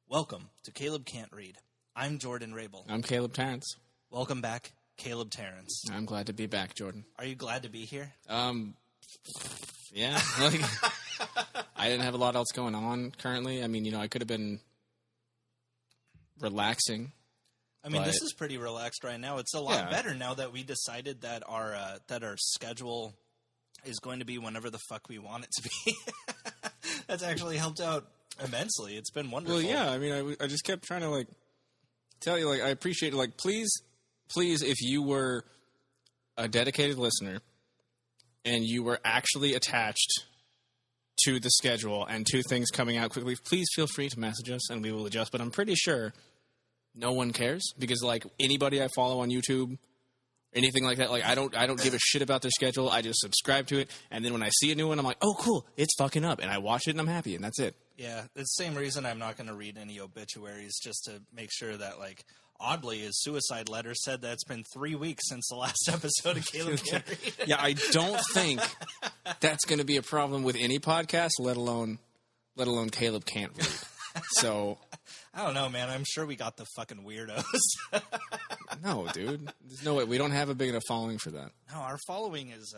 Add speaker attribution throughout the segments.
Speaker 1: Welcome to Caleb Can't Read. I'm Jordan Rabel.
Speaker 2: I'm Caleb Terrence.
Speaker 1: Welcome back, Caleb Terrence.
Speaker 2: I'm glad to be back, Jordan.
Speaker 1: Are you glad to be here?
Speaker 2: Yeah. Like, I didn't have a lot else going on currently. I mean, I could have been relaxing.
Speaker 1: I mean, this is pretty relaxed right now. It's a lot better now that we decided that our schedule is going to be whenever the fuck we want it to be. That's actually helped out immensely. It's been wonderful.
Speaker 2: Well, yeah. I mean, I just kept trying to tell you I appreciate it. Please, if you were a dedicated listener and you were actually attached to the schedule and to things coming out quickly, please feel free to message us and we will adjust. But I'm pretty sure no one cares because anybody I follow on YouTube, anything like that, I don't give a shit about their schedule. I just subscribe to it, and then when I see a new one, I'm like, oh, cool, it's fucking up, and I watch it and I'm happy, and that's it.
Speaker 1: Yeah, it's the same reason I'm not going to read any obituaries, just to make sure that, oddly, his suicide letter said that it's been 3 weeks since the last episode of Caleb Can't Read.
Speaker 2: Yeah, I don't think that's going to be a problem with any podcast, let alone Caleb Can't Read. So
Speaker 1: I don't know, man. I'm sure we got the fucking weirdos.
Speaker 2: No, dude. There's no way. We don't have a big enough following for that.
Speaker 1: No, our following is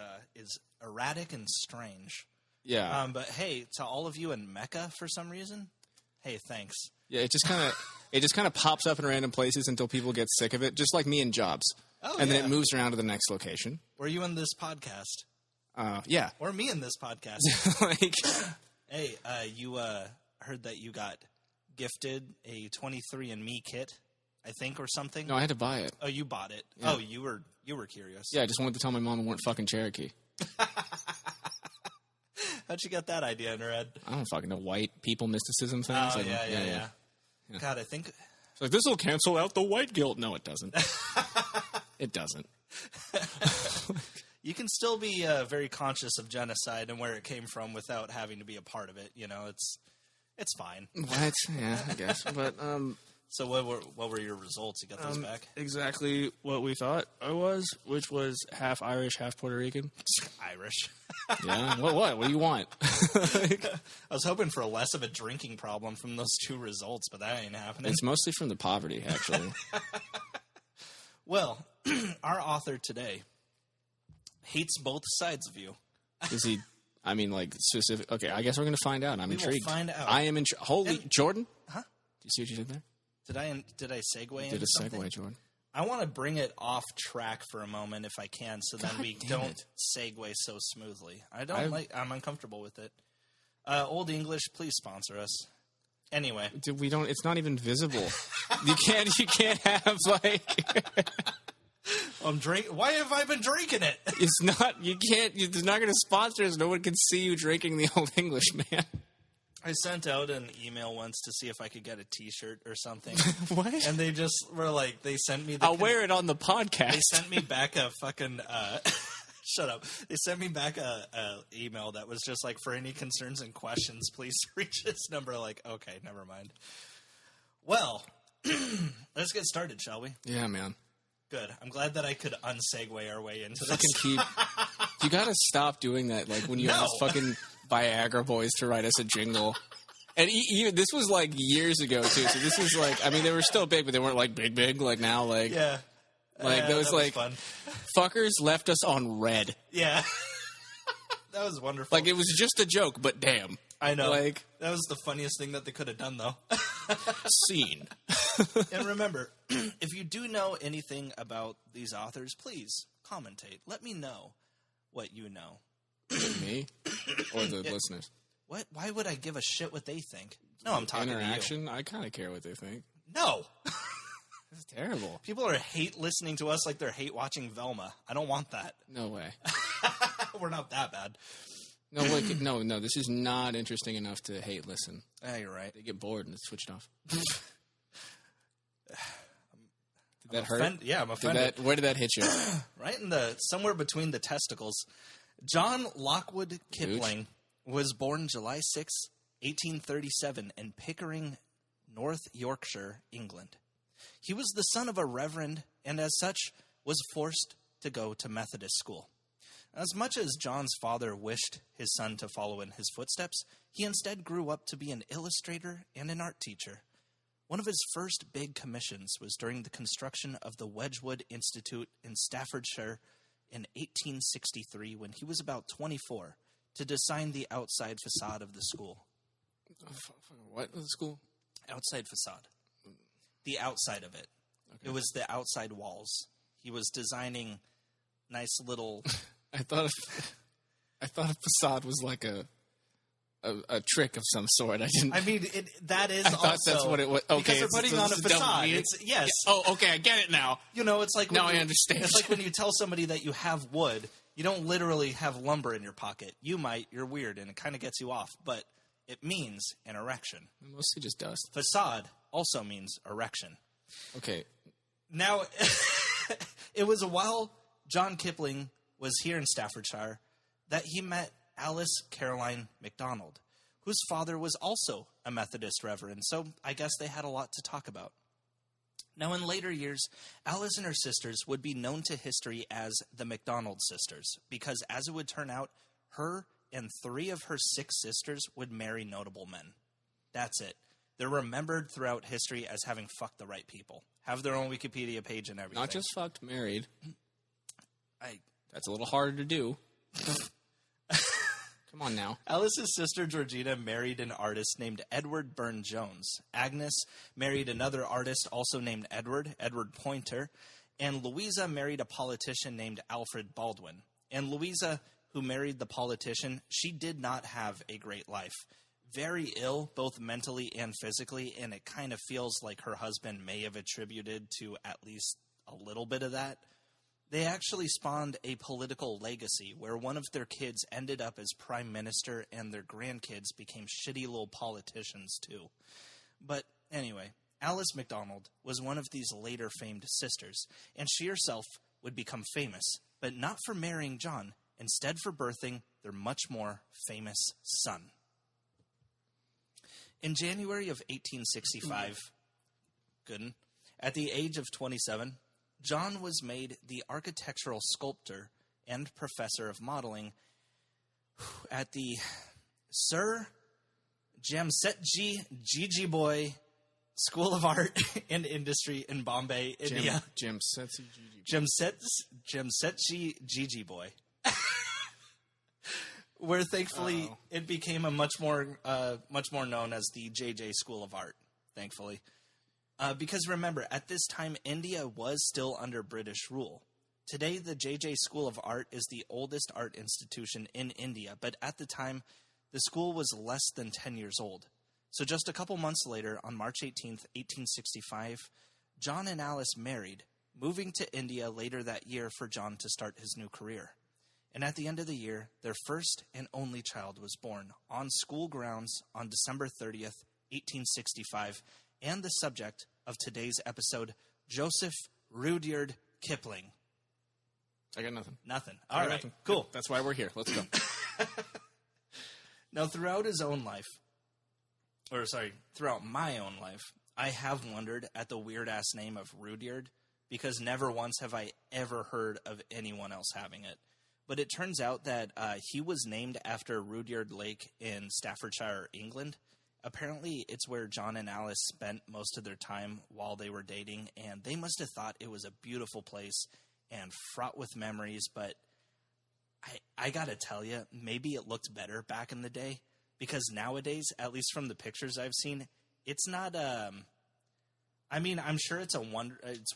Speaker 1: erratic and strange.
Speaker 2: Yeah.
Speaker 1: But hey, to all of you in Mecca for some reason, hey, thanks.
Speaker 2: Yeah, it just kind of pops up in random places until people get sick of it, just like me and Jobs.
Speaker 1: Oh,
Speaker 2: and then it moves around to the next location.
Speaker 1: Were you in this podcast?
Speaker 2: Yeah.
Speaker 1: Or me in this podcast. Hey, you heard that you got gifted a 23andMe kit, I think, or something?
Speaker 2: No, I had to buy it.
Speaker 1: Oh, you bought it.
Speaker 2: Yeah.
Speaker 1: Oh, you were curious.
Speaker 2: Yeah, I just wanted to tell my mom I weren't fucking Cherokee.
Speaker 1: How'd you get that idea in her head?
Speaker 2: I don't fucking know. White people mysticism things.
Speaker 1: Oh, yeah. God, I think...
Speaker 2: It's like, this will cancel out the white guilt. No, it doesn't. It doesn't.
Speaker 1: You can still be very conscious of genocide and where it came from without having to be a part of it. It's fine.
Speaker 2: What? Yeah, I guess. But
Speaker 1: so what were your results? You got those back?
Speaker 2: Exactly what we thought I was, which was half Irish, half Puerto Rican.
Speaker 1: Irish.
Speaker 2: Yeah. What do you want?
Speaker 1: I was hoping for less of a drinking problem from those two results, but that ain't happening.
Speaker 2: It's mostly from the poverty, actually.
Speaker 1: Well, our author today hates both sides of you.
Speaker 2: Is he? I mean, specific. Okay, I guess we're going to find out. I'm intrigued.
Speaker 1: We'll find out.
Speaker 2: I am intrigued. Holy, Jordan?
Speaker 1: Huh?
Speaker 2: Do you see what you did there?
Speaker 1: Did I segue into
Speaker 2: did a
Speaker 1: something?
Speaker 2: segue, Jordan.
Speaker 1: I want to bring it off track for a moment if I can, so then we don't segue so smoothly. I'm uncomfortable with it. Old English, please sponsor us. Anyway,
Speaker 2: we don't. It's not even visible. You can't have
Speaker 1: I'm drinking. Why have I been drinking it?
Speaker 2: It's not. You can't. It's not going to sponsor us. No one can see you drinking the Old English, man.
Speaker 1: I sent out an email once to see if I could get a T-shirt or something.
Speaker 2: What?
Speaker 1: And they just were like, they sent me.
Speaker 2: I'll wear it on the podcast.
Speaker 1: They sent me back a fucking. Shut up. They sent me back a email that was just like, for any concerns and questions, please reach this number. Like, okay, never mind. Well, let's get started, shall we?
Speaker 2: Yeah, man.
Speaker 1: Good. I'm glad that I could unsegue our way into this.
Speaker 2: You gotta stop doing that. Like when you ask fucking Viagra Boys to write us a jingle. And this was years ago too. So this is they were still big, but they weren't big like now.
Speaker 1: Yeah.
Speaker 2: That was fun. Fuckers left us on red.
Speaker 1: Yeah. That was wonderful.
Speaker 2: It was just a joke, but damn.
Speaker 1: I know. That was the funniest thing that they could have done, though.
Speaker 2: Scene.
Speaker 1: And remember, if you do know anything about these authors, please commentate. Let me know what you know.
Speaker 2: Me? Or the listeners?
Speaker 1: What? Why would I give a shit what they think? No, I'm talking
Speaker 2: Interaction?
Speaker 1: to you.
Speaker 2: I kind of care what they think.
Speaker 1: No.
Speaker 2: That's terrible.
Speaker 1: People are hate listening to us like they're hate watching Velma. I don't want that.
Speaker 2: No way.
Speaker 1: We're not that bad.
Speaker 2: No, no. This is not interesting enough to hate listen.
Speaker 1: Yeah, you're right.
Speaker 2: They get bored and it's switched off. Did that hurt?
Speaker 1: I'm offended.
Speaker 2: Where did that hit you?
Speaker 1: Right in somewhere between the testicles. John Lockwood Kipling was born July 6, 1837 in Pickering, North Yorkshire, England. He was the son of a reverend and as such was forced to go to Methodist school. As much as John's father wished his son to follow in his footsteps, he instead grew up to be an illustrator and an art teacher. One of his first big commissions was during the construction of the Wedgwood Institute in Staffordshire in 1863 when he was about 24 to design the outside facade of the school.
Speaker 2: What? The school?
Speaker 1: Outside facade. The outside of it. Okay. It was the outside walls. He was designing nice little...
Speaker 2: I thought a facade was like a trick of some sort.
Speaker 1: I mean, that is.
Speaker 2: I thought
Speaker 1: also,
Speaker 2: that's what it was. Okay,
Speaker 1: because they're putting on a facade. Yes.
Speaker 2: Oh, okay, I get it now.
Speaker 1: You know, it's like
Speaker 2: now I understand.
Speaker 1: It's like when you tell somebody that you have wood, you don't literally have lumber in your pocket. You might. You're weird, and it kind of gets you off, but it means an erection.
Speaker 2: Mostly just dust.
Speaker 1: Facade also means erection.
Speaker 2: Okay.
Speaker 1: Now, it was while John Kipling was here in Staffordshire that he met Alice Caroline MacDonald, whose father was also a Methodist reverend, so I guess they had a lot to talk about. Now, in later years, Alice and her sisters would be known to history as the MacDonald sisters, because as it would turn out, her and 3 of her 6 sisters would marry notable men. That's it. They're remembered throughout history as having fucked the right people. Have their own Wikipedia page and everything.
Speaker 2: Not just fucked, married. That's a little harder to do. Come on now.
Speaker 1: Alice's sister Georgina married an artist named Edward Burne-Jones. Agnes married another artist also named Edward Poynter. And Louisa married a politician named Alfred Baldwin. And Louisa, who married the politician, she did not have a great life. Very ill, both mentally and physically, and it kind of feels like her husband may have attributed to at least a little bit of that. They actually spawned a political legacy where one of their kids ended up as prime minister and their grandkids became shitty little politicians too. But anyway, Alice MacDonald was one of these later famed sisters, and she herself would become famous, but not for marrying John, instead for birthing their much more famous son. In January of 1865, at the age of 27, John was made the architectural sculptor and professor of modeling at the Sir Jamsetji Jejeebhoy School of Art and Industry in Bombay, India. Jamsetji Jejeebhoy. Where thankfully it became a much more known as the JJ School of Art, thankfully. Because remember, at this time, India was still under British rule. Today, the JJ School of Art is the oldest art institution in India, but at the time, the school was less than 10 years old. So just a couple months later, on March 18th, 1865, John and Alice married, moving to India later that year for John to start his new career. And at the end of the year, their first and only child was born on school grounds on December 30th, 1865, and the subject of today's episode, Joseph Rudyard Kipling.
Speaker 2: I got nothing.
Speaker 1: Nothing. All right, nothing. Cool.
Speaker 2: That's why we're here. Let's go.
Speaker 1: Now, throughout my own life, I have wondered at the weird-ass name of Rudyard, because never once have I ever heard of anyone else having it. But it turns out that he was named after Rudyard Lake in Staffordshire, England. Apparently, it's where John and Alice spent most of their time while they were dating, and they must have thought it was a beautiful place and fraught with memories, but I gotta tell you, maybe it looked better back in the day, because nowadays, at least from the pictures I've seen, it's not, I mean, I'm sure it's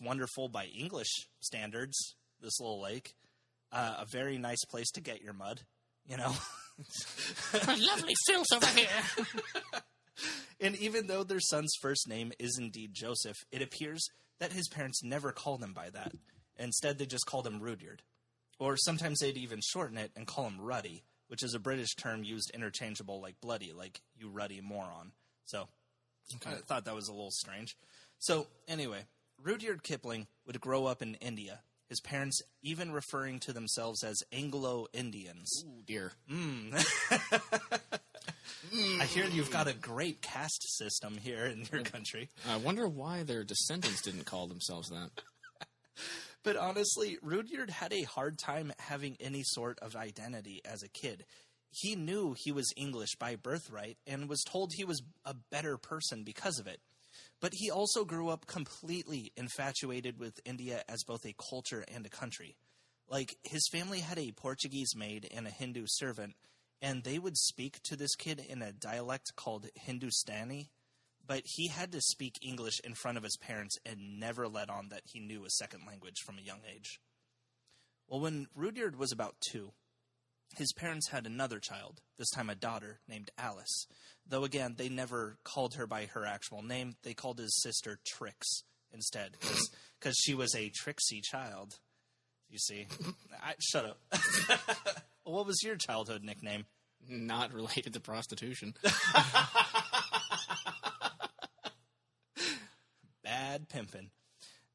Speaker 1: wonderful by English standards, this little lake. A very nice place to get your mud, you know?
Speaker 2: Lovely filth over here.
Speaker 1: And even though their son's first name is indeed Joseph, it appears that his parents never called him by that. Instead, they just called him Rudyard. Or sometimes they'd even shorten it and call him Ruddy, which is a British term used interchangeable like bloody, like you ruddy moron. So I thought that was a little strange. So anyway, Rudyard Kipling would grow up in India, his parents even referring to themselves as Anglo-Indians.
Speaker 2: Ooh, dear.
Speaker 1: I hear you've got a great caste system here in your country.
Speaker 2: I wonder why their descendants didn't call themselves that.
Speaker 1: But honestly, Rudyard had a hard time having any sort of identity as a kid. He knew he was English by birthright and was told he was a better person because of it. But he also grew up completely infatuated with India as both a culture and a country. Like, his family had a Portuguese maid and a Hindu servant, and they would speak to this kid in a dialect called Hindustani, but he had to speak English in front of his parents and never let on that he knew a second language from a young age. Well, when Rudyard was about 2, his parents had another child, this time a daughter, named Alice. Though, again, they never called her by her actual name. They called his sister Trix instead, because she was a tricksy child. You see? Shut up. What was your childhood nickname?
Speaker 2: Not related to prostitution.
Speaker 1: Bad pimpin'.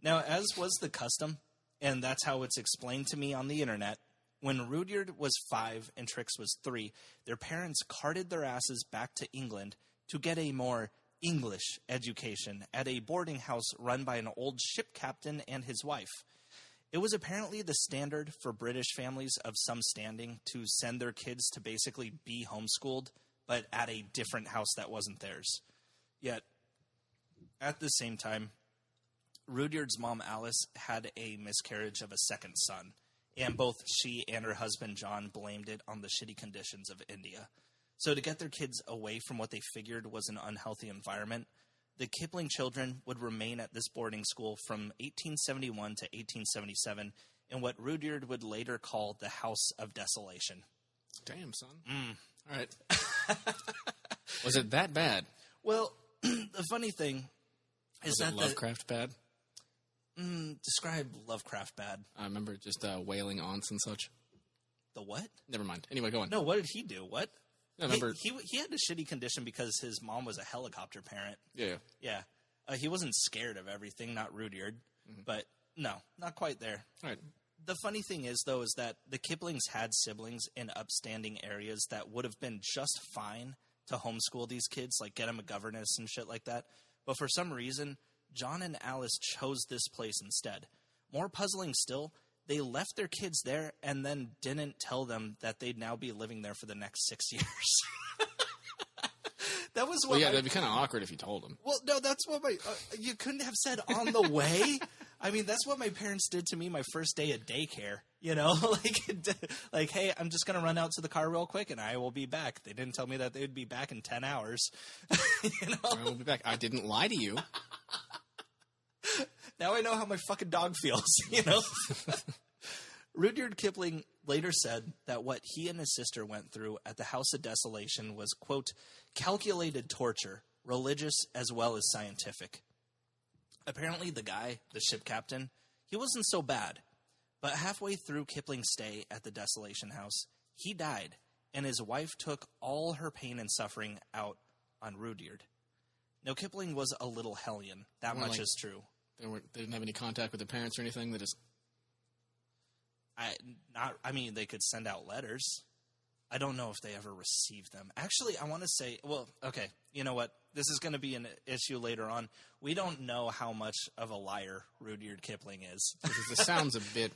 Speaker 1: Now, as was the custom, and that's how it's explained to me on the internet, when Rudyard was 5 and Trix was 3, their parents carted their asses back to England to get a more English education at a boarding house run by an old ship captain and his wife. It was apparently the standard for British families of some standing to send their kids to basically be homeschooled, but at a different house that wasn't theirs. Yet, at the same time, Rudyard's mom, Alice, had a miscarriage of a second son, and both she and her husband, John, blamed it on the shitty conditions of India. So to get their kids away from what they figured was an unhealthy environment, the Kipling children would remain at this boarding school from 1871 to 1877 in what Rudyard would later call the House of Desolation.
Speaker 2: Damn, son. All right. Was it that bad?
Speaker 1: Well, the funny thing is
Speaker 2: was it Lovecraft bad?
Speaker 1: Describe Lovecraft bad.
Speaker 2: I remember just wailing aunts and such.
Speaker 1: The what?
Speaker 2: Never mind. Anyway, go on.
Speaker 1: No, what did he do? What?
Speaker 2: I remember
Speaker 1: He had a shitty condition because his mom was a helicopter parent.
Speaker 2: Yeah.
Speaker 1: Yeah. He wasn't scared of everything, not Rudyard. Mm-hmm. But no, not quite there.
Speaker 2: All right.
Speaker 1: The funny thing is, though, is that the Kiplings had siblings in upstanding areas that would have been just fine to homeschool these kids, like get them a governess and shit like that. But for some reason, John and Alice chose this place instead. More puzzling still, they left their kids there and then didn't tell them that they'd now be living there for the next 6 years. That was what.
Speaker 2: Well, yeah, that'd be kind of awkward if you told them.
Speaker 1: Well, no, that's what my. You couldn't have said on the way. I mean, that's what my parents did to me my first day at daycare. You know, like, hey, I'm just gonna run out to the car real quick and I will be back. They didn't tell me that they'd be back in 10 hours. You know,
Speaker 2: I will be back. I didn't lie to you.
Speaker 1: Now I know how my fucking dog feels, you know? Rudyard Kipling later said that what he and his sister went through at the House of Desolation was, quote, calculated torture, religious as well as scientific. Apparently the guy, the ship captain, he wasn't so bad. But halfway through Kipling's stay at the Desolation House, he died, and his wife took all her pain and suffering out on Rudyard. Now, Kipling was a little hellion. That much is true.
Speaker 2: They didn't have any contact with their parents or anything. They just.
Speaker 1: I mean, they could send out letters. I don't know if they ever received them. Actually, I want to say, well, okay, you know what? This is going to be an issue later on. We don't know how much of a liar Rudyard Kipling is.
Speaker 2: This sounds a bit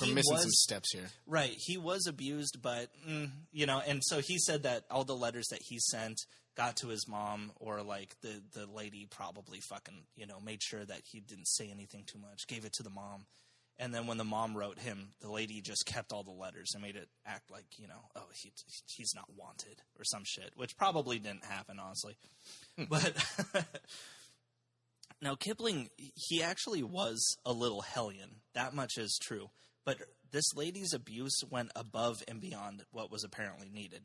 Speaker 2: we're missing some steps here.
Speaker 1: Right. He was abused, but, you know, and so he said that all the letters that he sent got to his mom, or like the lady probably fucking, you know, made sure that he didn't say anything too much, gave it to the mom. And then when the mom wrote him, the lady just kept all the letters and made it act like, you know, oh, he's not wanted or some shit, which probably didn't happen, honestly. But now Kipling, he actually was a little hellion. That much is true. But this lady's abuse went above and beyond what was apparently needed.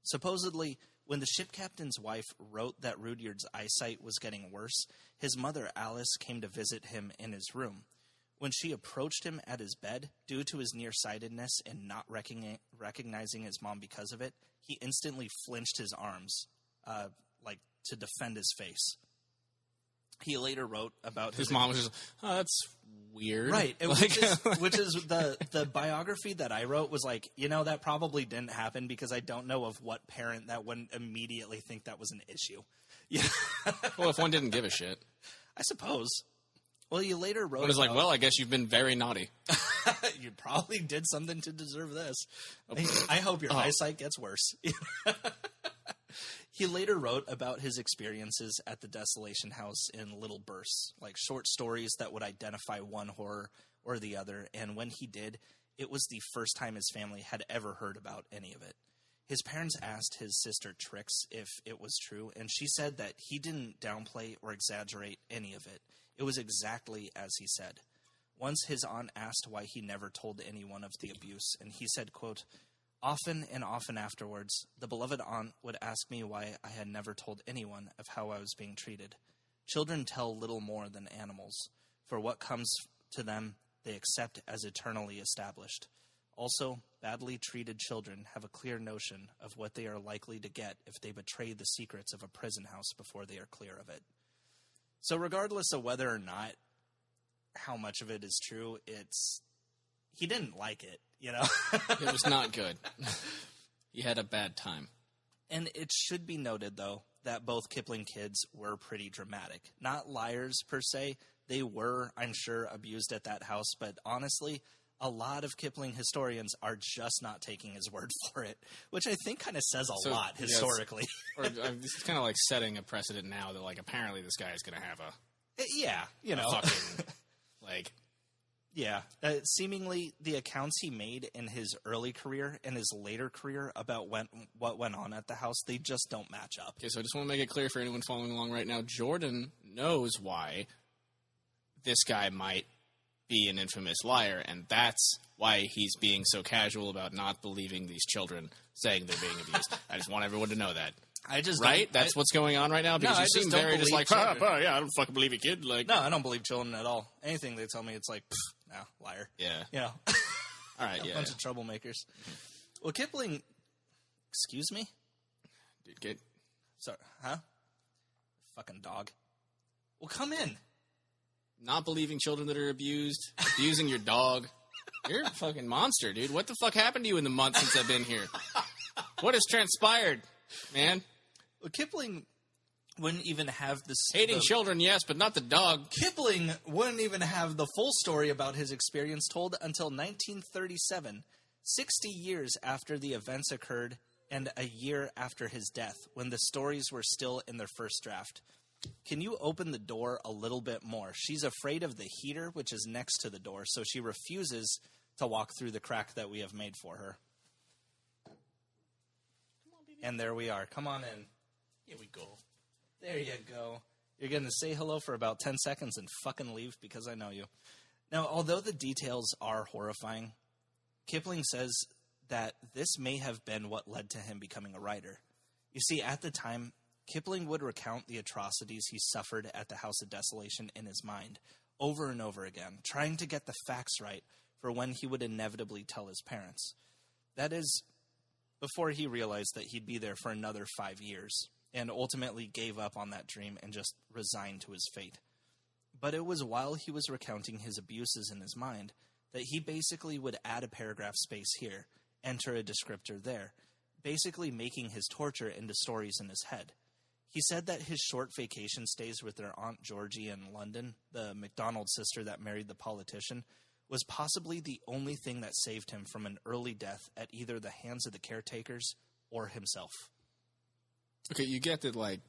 Speaker 1: Supposedly, when the ship captain's wife wrote that Rudyard's eyesight was getting worse, his mother, Alice, came to visit him in his room. When she approached him at his bed, due to his nearsightedness and not recognizing his mom because of it, he instantly flinched his arms, like to defend his face. He later wrote about
Speaker 2: his mom was just, oh, that's weird.
Speaker 1: Right. Which is the biography that I wrote was like, you know, that probably didn't happen because I don't know of what parent that wouldn't immediately think that was an issue. Yeah.
Speaker 2: Well, if one didn't give a shit.
Speaker 1: I suppose. Well, you later wrote
Speaker 2: it was like, well, I guess you've been very naughty.
Speaker 1: You probably did something to deserve this. I hope your eyesight gets worse. He later wrote about his experiences at the Desolation House in little bursts, like short stories that would identify one horror or the other, and when he did, it was the first time his family had ever heard about any of it. His parents asked his sister Trix if it was true, and she said that he didn't downplay or exaggerate any of it. It was exactly as he said. Once his aunt asked why he never told anyone of the abuse, and he said, quote, "Often and often afterwards, the beloved aunt would ask me why I had never told anyone of how I was being treated. Children tell little more than animals, for what comes to them they accept as eternally established. Also, badly treated children have a clear notion of what they are likely to get if they betray the secrets of a prison house before they are clear of it." So regardless of whether or not how much of it is true, he didn't like it, you know?
Speaker 2: It was not good. He had a bad time.
Speaker 1: And it should be noted, though, that both Kipling kids were pretty dramatic. Not liars, per se. They were, I'm sure, abused at that house, but honestly, a lot of Kipling historians are just not taking his word for it, which I think kind of says a lot historically.
Speaker 2: This is kind of like setting a precedent now that, like, apparently this guy is going to have
Speaker 1: a
Speaker 2: fucking, like...
Speaker 1: Yeah. Seemingly, the accounts he made in his early career and his later career about what went on at the house, they just don't match up.
Speaker 2: Okay, so I just want to make it clear for anyone following along right now, Jordan knows why this guy might be an infamous liar, and that's why he's being so casual about not believing these children saying they're being abused. I just want everyone to know that. That's what's going on right now? Because you seem very just like, yeah, I don't fucking believe it, kid. Like,
Speaker 1: no, I don't believe children at all. Anything they tell me, it's like, no, liar.
Speaker 2: Yeah.
Speaker 1: You know.
Speaker 2: All right,
Speaker 1: a bunch of troublemakers. Well, Kipling, excuse me?
Speaker 2: Dude, get...
Speaker 1: Sorry, huh? Fucking dog. Well, come in.
Speaker 2: Not believing children that are abused, abusing your dog. You're a fucking monster, dude. What the fuck happened to you in the month since I've been here? What has transpired, man?
Speaker 1: Well, Kipling wouldn't even have this...
Speaker 2: Hating children, yes, but not the dog.
Speaker 1: Kipling wouldn't even have the full story about his experience told until 1937, 60 years after the events occurred and a year after his death, when the stories were still in their first draft. Can you open the door a little bit more? She's afraid of the heater, which is next to the door, so she refuses to walk through the crack that we have made for her. And there we are. Come on in.
Speaker 2: Here we go.
Speaker 1: There you go. You're going to say hello for about 10 seconds and fucking leave because I know you. Now, although the details are horrifying, Kipling says that this may have been what led to him becoming a writer. You see, at the time, Kipling would recount the atrocities he suffered at the House of Desolation in his mind, over and over again, trying to get the facts right for when he would inevitably tell his parents. That is, before he realized that he'd be there for another 5 years, and ultimately gave up on that dream and just resigned to his fate. But it was while he was recounting his abuses in his mind that he basically would add a paragraph space here, enter a descriptor there, basically making his torture into stories in his head. He said that his short vacation stays with their Aunt Georgie in London, the MacDonald sister that married the politician, was possibly the only thing that saved him from an early death at either the hands of the caretakers or himself.
Speaker 2: Okay, you get that, like,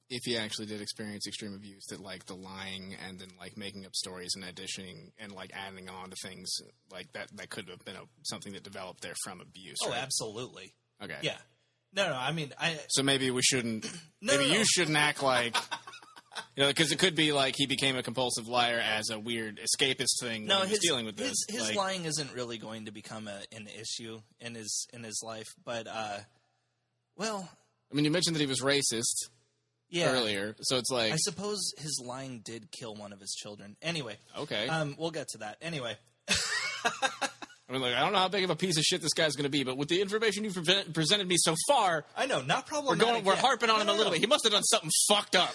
Speaker 2: if he actually did experience extreme abuse, that, like, the lying and then, like, making up stories and additioning and, like, adding on to things like that could have been something that developed there from abuse,
Speaker 1: Oh,
Speaker 2: right?
Speaker 1: absolutely.
Speaker 2: Okay.
Speaker 1: Yeah. No, I mean,
Speaker 2: So maybe we shouldn't...
Speaker 1: No,
Speaker 2: maybe you shouldn't act like... You know, because it could be like he became a compulsive liar as a weird escapist thing when he was dealing with this.
Speaker 1: His lying isn't really going to become an issue in his life, but, well...
Speaker 2: I mean, you mentioned that he was racist earlier, so it's like...
Speaker 1: I suppose his lying did kill one of his children. Anyway.
Speaker 2: Okay.
Speaker 1: We'll get to that. Anyway.
Speaker 2: I mean, like, I don't know how big of a piece of shit this guy's going to be, but with the information you've presented me so far...
Speaker 1: I know, not problematic.
Speaker 2: We're harping on him a little bit. He must have done something fucked up.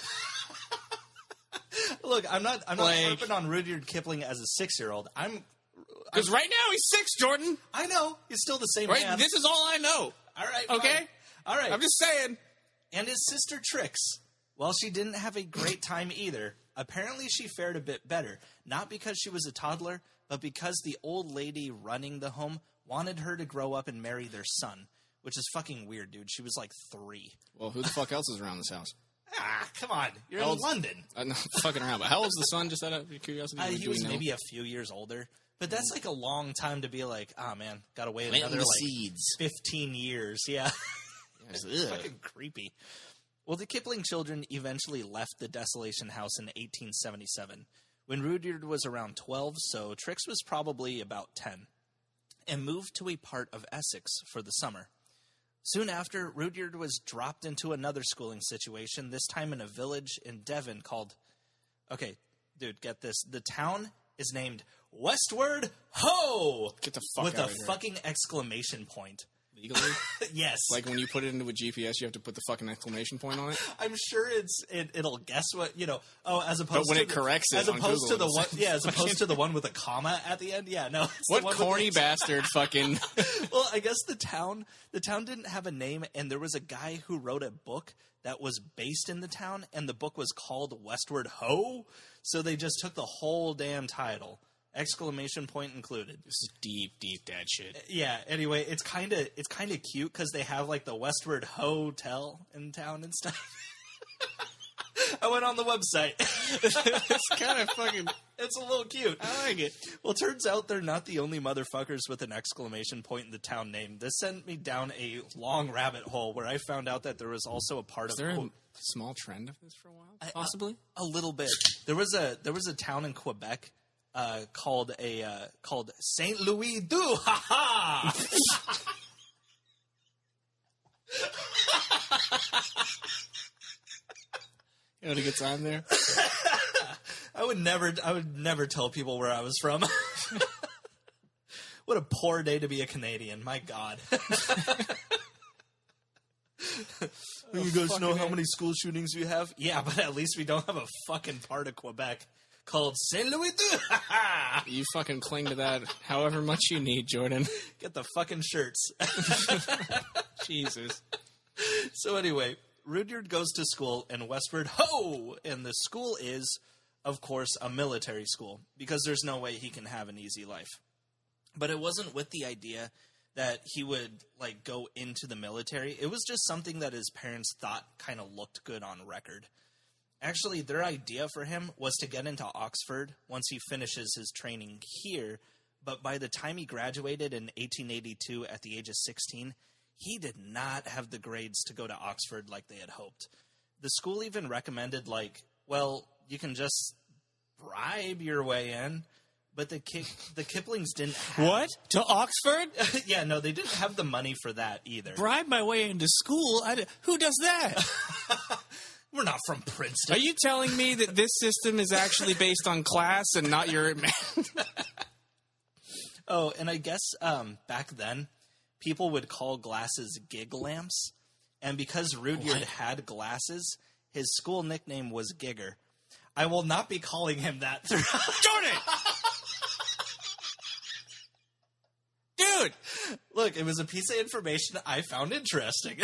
Speaker 1: Look, I'm not harping on Rudyard Kipling as a 6-year-old.
Speaker 2: Because right now he's 6, Jordan.
Speaker 1: I know. He's still the same
Speaker 2: right?
Speaker 1: man.
Speaker 2: This is all I know.
Speaker 1: All right,
Speaker 2: okay?
Speaker 1: Fine. All right.
Speaker 2: I'm just saying.
Speaker 1: And his sister Trix, while she didn't have a great time either, apparently she fared a bit better. Not because she was a toddler, but because the old lady running the home wanted her to grow up and marry their son, which is fucking weird, dude. She was like 3.
Speaker 2: Well, who the fuck else is around this house?
Speaker 1: Come on. You're in London.
Speaker 2: I'm not fucking around. But how old's the son, just out of curiosity?
Speaker 1: He was maybe a few years older. But that's like a long time to be like, man, gotta wait another like 15 years. Yeah. It's fucking creepy. Well, the Kipling children eventually left the Desolation House in 1877, when Rudyard was around 12, so Trix was probably about 10, and moved to a part of Essex for the summer. Soon after, Rudyard was dropped into another schooling situation, this time in a village in Devon called... Okay, dude, get this. The town is named Westward Ho!
Speaker 2: Get the fuck
Speaker 1: with
Speaker 2: out
Speaker 1: a
Speaker 2: of here.
Speaker 1: fucking exclamation point.
Speaker 2: Legally?
Speaker 1: Yes.
Speaker 2: Like when you put it into a GPS, you have to put the fucking exclamation point on it?
Speaker 1: I'm sure it'll guess what, as opposed to...
Speaker 2: But when it corrects it
Speaker 1: as opposed
Speaker 2: on
Speaker 1: to
Speaker 2: Google,
Speaker 1: the one, yeah, as opposed to the one with a comma at the end. Yeah, no. It's
Speaker 2: What
Speaker 1: the one
Speaker 2: corny
Speaker 1: with the,
Speaker 2: bastard fucking...
Speaker 1: Well, I guess the town didn't have a name, and there was a guy who wrote a book that was based in the town, and the book was called Westward Ho, so they just took the whole damn title. Exclamation point included.
Speaker 2: This is deep dad shit.
Speaker 1: Yeah, anyway, it's kind of cute because they have like the Westward Hotel in town and stuff. I went on the website.
Speaker 2: It's kind of fucking...
Speaker 1: It's a little cute.
Speaker 2: I like it.
Speaker 1: Well, turns out they're not the only motherfuckers with an exclamation point in the town name. This sent me down a long rabbit hole where I found out that there was also a part
Speaker 2: Is
Speaker 1: of...
Speaker 2: there a small trend of this for a while? Possibly?
Speaker 1: A little bit. There was a town in Quebec called Saint Louis du Ha Ha.
Speaker 2: You had a good time there?
Speaker 1: I would never tell people where I was from. What a poor day to be a Canadian. My God. You guys know how many school shootings we have? Yeah, but at least we don't have a fucking part of Quebec called Saint Louis du Ha Ha.
Speaker 2: You fucking cling to that however much you need, Jordan.
Speaker 1: Get the fucking shirts.
Speaker 2: Jesus.
Speaker 1: So anyway, Rudyard goes to school in Westward Ho! And the school is, of course, a military school, because there's no way he can have an easy life. But it wasn't with the idea that he would, like, go into the military. It was just something that his parents thought kind of looked good on record. Actually, their idea for him was to get into Oxford once he finishes his training here, but by the time he graduated in 1882 at the age of 16, he did not have the grades to go to Oxford like they had hoped. The school even recommended, like, well, you can just bribe your way in, but the Kiplings didn't have...
Speaker 2: What? To Oxford?
Speaker 1: Yeah, no, they didn't have the money for that either.
Speaker 2: Bribe my way into school? Who does that?
Speaker 1: We're not from Princeton.
Speaker 2: Are you telling me that this system is actually based on class and not your...
Speaker 1: Oh, and I guess back then, people would call glasses gig lamps. And because Rudyard had glasses, his school nickname was Gigger. I will not be calling him that throughout.
Speaker 2: Jordan! Dude!
Speaker 1: Look, it was a piece of information I found interesting.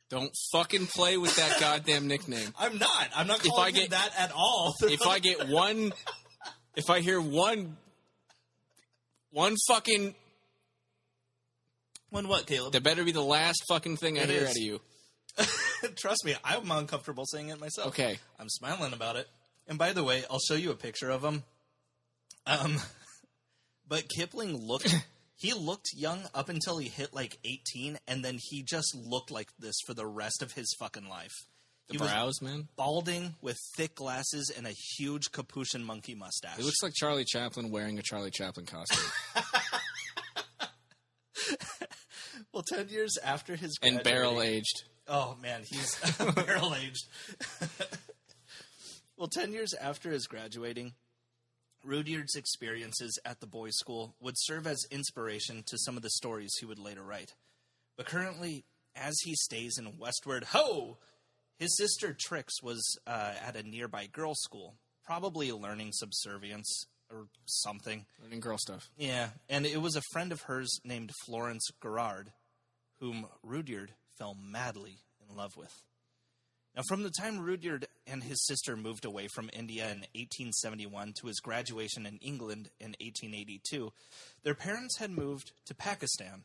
Speaker 2: Don't fucking play with that goddamn nickname.
Speaker 1: I'm not. I'm not calling him that at all.
Speaker 2: If I get one... If I hear one fucking...
Speaker 1: One what, Caleb?
Speaker 2: That better be the last fucking thing I hear out of you.
Speaker 1: Trust me, I'm uncomfortable saying it myself.
Speaker 2: Okay.
Speaker 1: I'm smiling about it. And by the way, I'll show you a picture of him. But Kipling looked young up until he hit like 18, and then he just looked like this for the rest of his fucking life.
Speaker 2: The brows, man.
Speaker 1: Balding with thick glasses and a huge capuchin monkey mustache.
Speaker 2: It looks like Charlie Chaplin wearing a Charlie Chaplin costume.
Speaker 1: Well, 10 years after his graduating...
Speaker 2: And barrel-aged.
Speaker 1: Oh, man, he's barrel-aged. Well, 10 years after his graduating, Rudyard's experiences at the boys' school would serve as inspiration to some of the stories he would later write. But currently, as he stays in Westward Ho! His sister Trix was at a nearby girls' school, probably learning subservience or something.
Speaker 2: Learning girl stuff.
Speaker 1: Yeah, and it was a friend of hers named Florence Gerard, whom Rudyard fell madly in love with. Now, from the time Rudyard and his sister moved away from India in 1871 to his graduation in England in 1882, their parents had moved to Pakistan,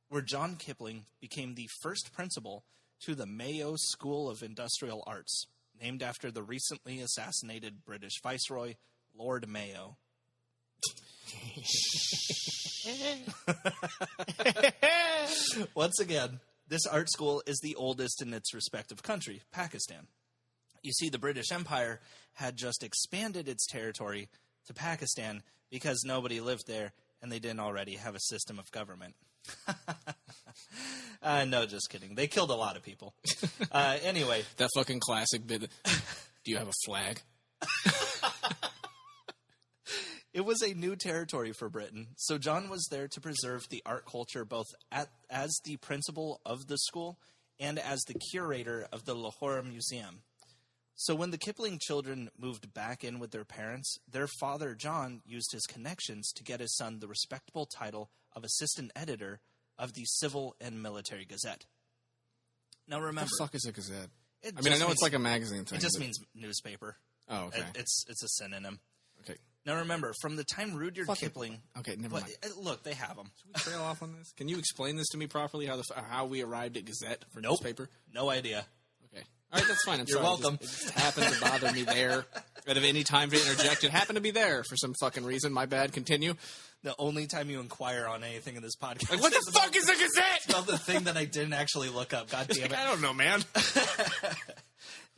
Speaker 1: where John Kipling became the first principal to the Mayo School of Industrial Arts, named after the recently assassinated British Viceroy, Lord Mayo. Once again, this art school is the oldest in its respective country, Pakistan. You see, the British Empire had just expanded its territory to Pakistan because nobody lived there and they didn't already have a system of government. No, just kidding. They killed a lot of people. Anyway.
Speaker 2: That fucking classic bit. Do you have a flag?
Speaker 1: It was a new territory for Britain, so John was there to preserve the art culture both as the principal of the school and as the curator of the Lahore Museum. So when the Kipling children moved back in with their parents, their father, John, used his connections to get his son the respectable title of assistant editor of the Civil and Military Gazette. Now remember...
Speaker 2: What the fuck is a gazette? I know it's like a magazine thing.
Speaker 1: It just means newspaper.
Speaker 2: Oh, okay.
Speaker 1: It's a synonym.
Speaker 2: Okay.
Speaker 1: Now remember, from the time Rudyard Kipling...
Speaker 2: Okay, never mind.
Speaker 1: Look, they have them.
Speaker 2: Should we trail off on this? Can you explain this to me properly, how we arrived at Gazette for newspaper?
Speaker 1: No idea.
Speaker 2: Okay. All right, that's fine.
Speaker 1: You're welcome.
Speaker 2: It just happened to bother me there. Out of any time to interject, it happened to be there for some fucking reason. My bad. Continue.
Speaker 1: The only time you inquire on anything in this podcast.
Speaker 2: Like, what the fuck is a Gazette?
Speaker 1: About the thing that I didn't actually look up. God damn it.
Speaker 2: I don't know, man.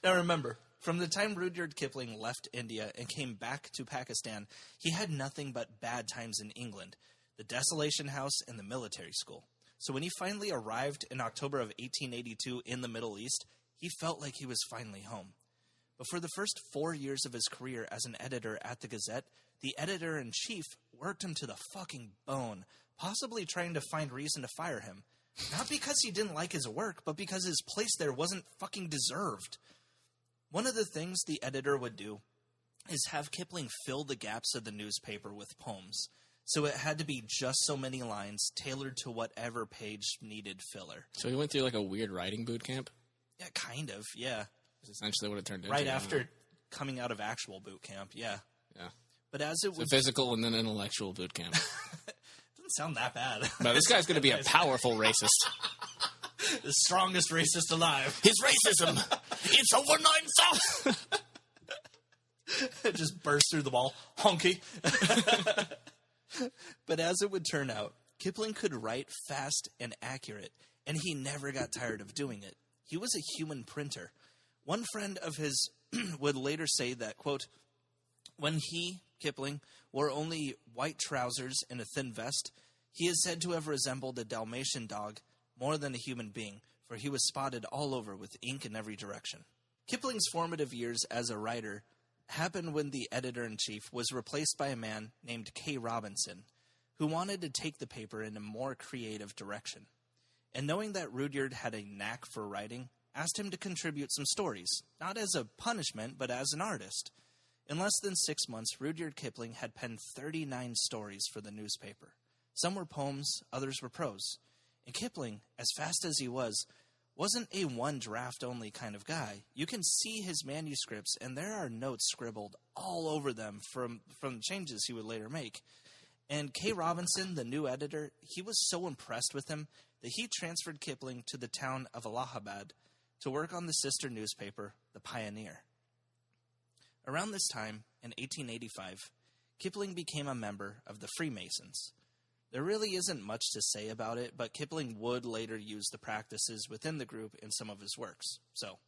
Speaker 1: Now remember, from the time Rudyard Kipling left India and came back to Pakistan, he had nothing but bad times in England, the Desolation House, and the military school. So when he finally arrived in October of 1882 in the Middle East, he felt like he was finally home. But for the first 4 years of his career as an editor at the Gazette, the editor-in-chief worked him to the fucking bone, possibly trying to find reason to fire him. Not because he didn't like his work, but because his place there wasn't fucking deserved. One of the things the editor would do is have Kipling fill the gaps of the newspaper with poems. So it had to be just so many lines tailored to whatever page needed filler.
Speaker 2: So he went through like a weird writing boot camp?
Speaker 1: Yeah, kind of, yeah.
Speaker 2: That's essentially what it turned into.
Speaker 1: Right after coming out of actual boot camp, yeah.
Speaker 2: Yeah.
Speaker 1: But as it was...
Speaker 2: physical and then intellectual boot camp.
Speaker 1: Doesn't sound that bad.
Speaker 2: No, this guy's going to be a powerful racist.
Speaker 1: The strongest racist alive.
Speaker 2: His racism, it's over 9,000.
Speaker 1: It just burst through the wall. Honky. But as it would turn out, Kipling could write fast and accurate, and he never got tired of doing it. He was a human printer. One friend of his would later say that, quote, when he, Kipling, wore only white trousers and a thin vest, he is said to have resembled a Dalmatian dog more than a human being, for he was spotted all over with ink in every direction. Kipling's formative years as a writer happened when the editor-in-chief was replaced by a man named K. Robinson, who wanted to take the paper in a more creative direction. And knowing that Rudyard had a knack for writing, asked him to contribute some stories, not as a punishment, but as an artist. In less than 6 months, Rudyard Kipling had penned 39 stories for the newspaper. Some were poems, others were prose. And Kipling, as fast as he wasn't a one-draft-only kind of guy. You can see his manuscripts, and there are notes scribbled all over them from the changes he would later make. And K. Robinson, the new editor, he was so impressed with him that he transferred Kipling to the town of Allahabad to work on the sister newspaper, The Pioneer. Around this time, in 1885, Kipling became a member of the Freemasons. There really isn't much to say about it, but Kipling would later use the practices within the group in some of his works. So,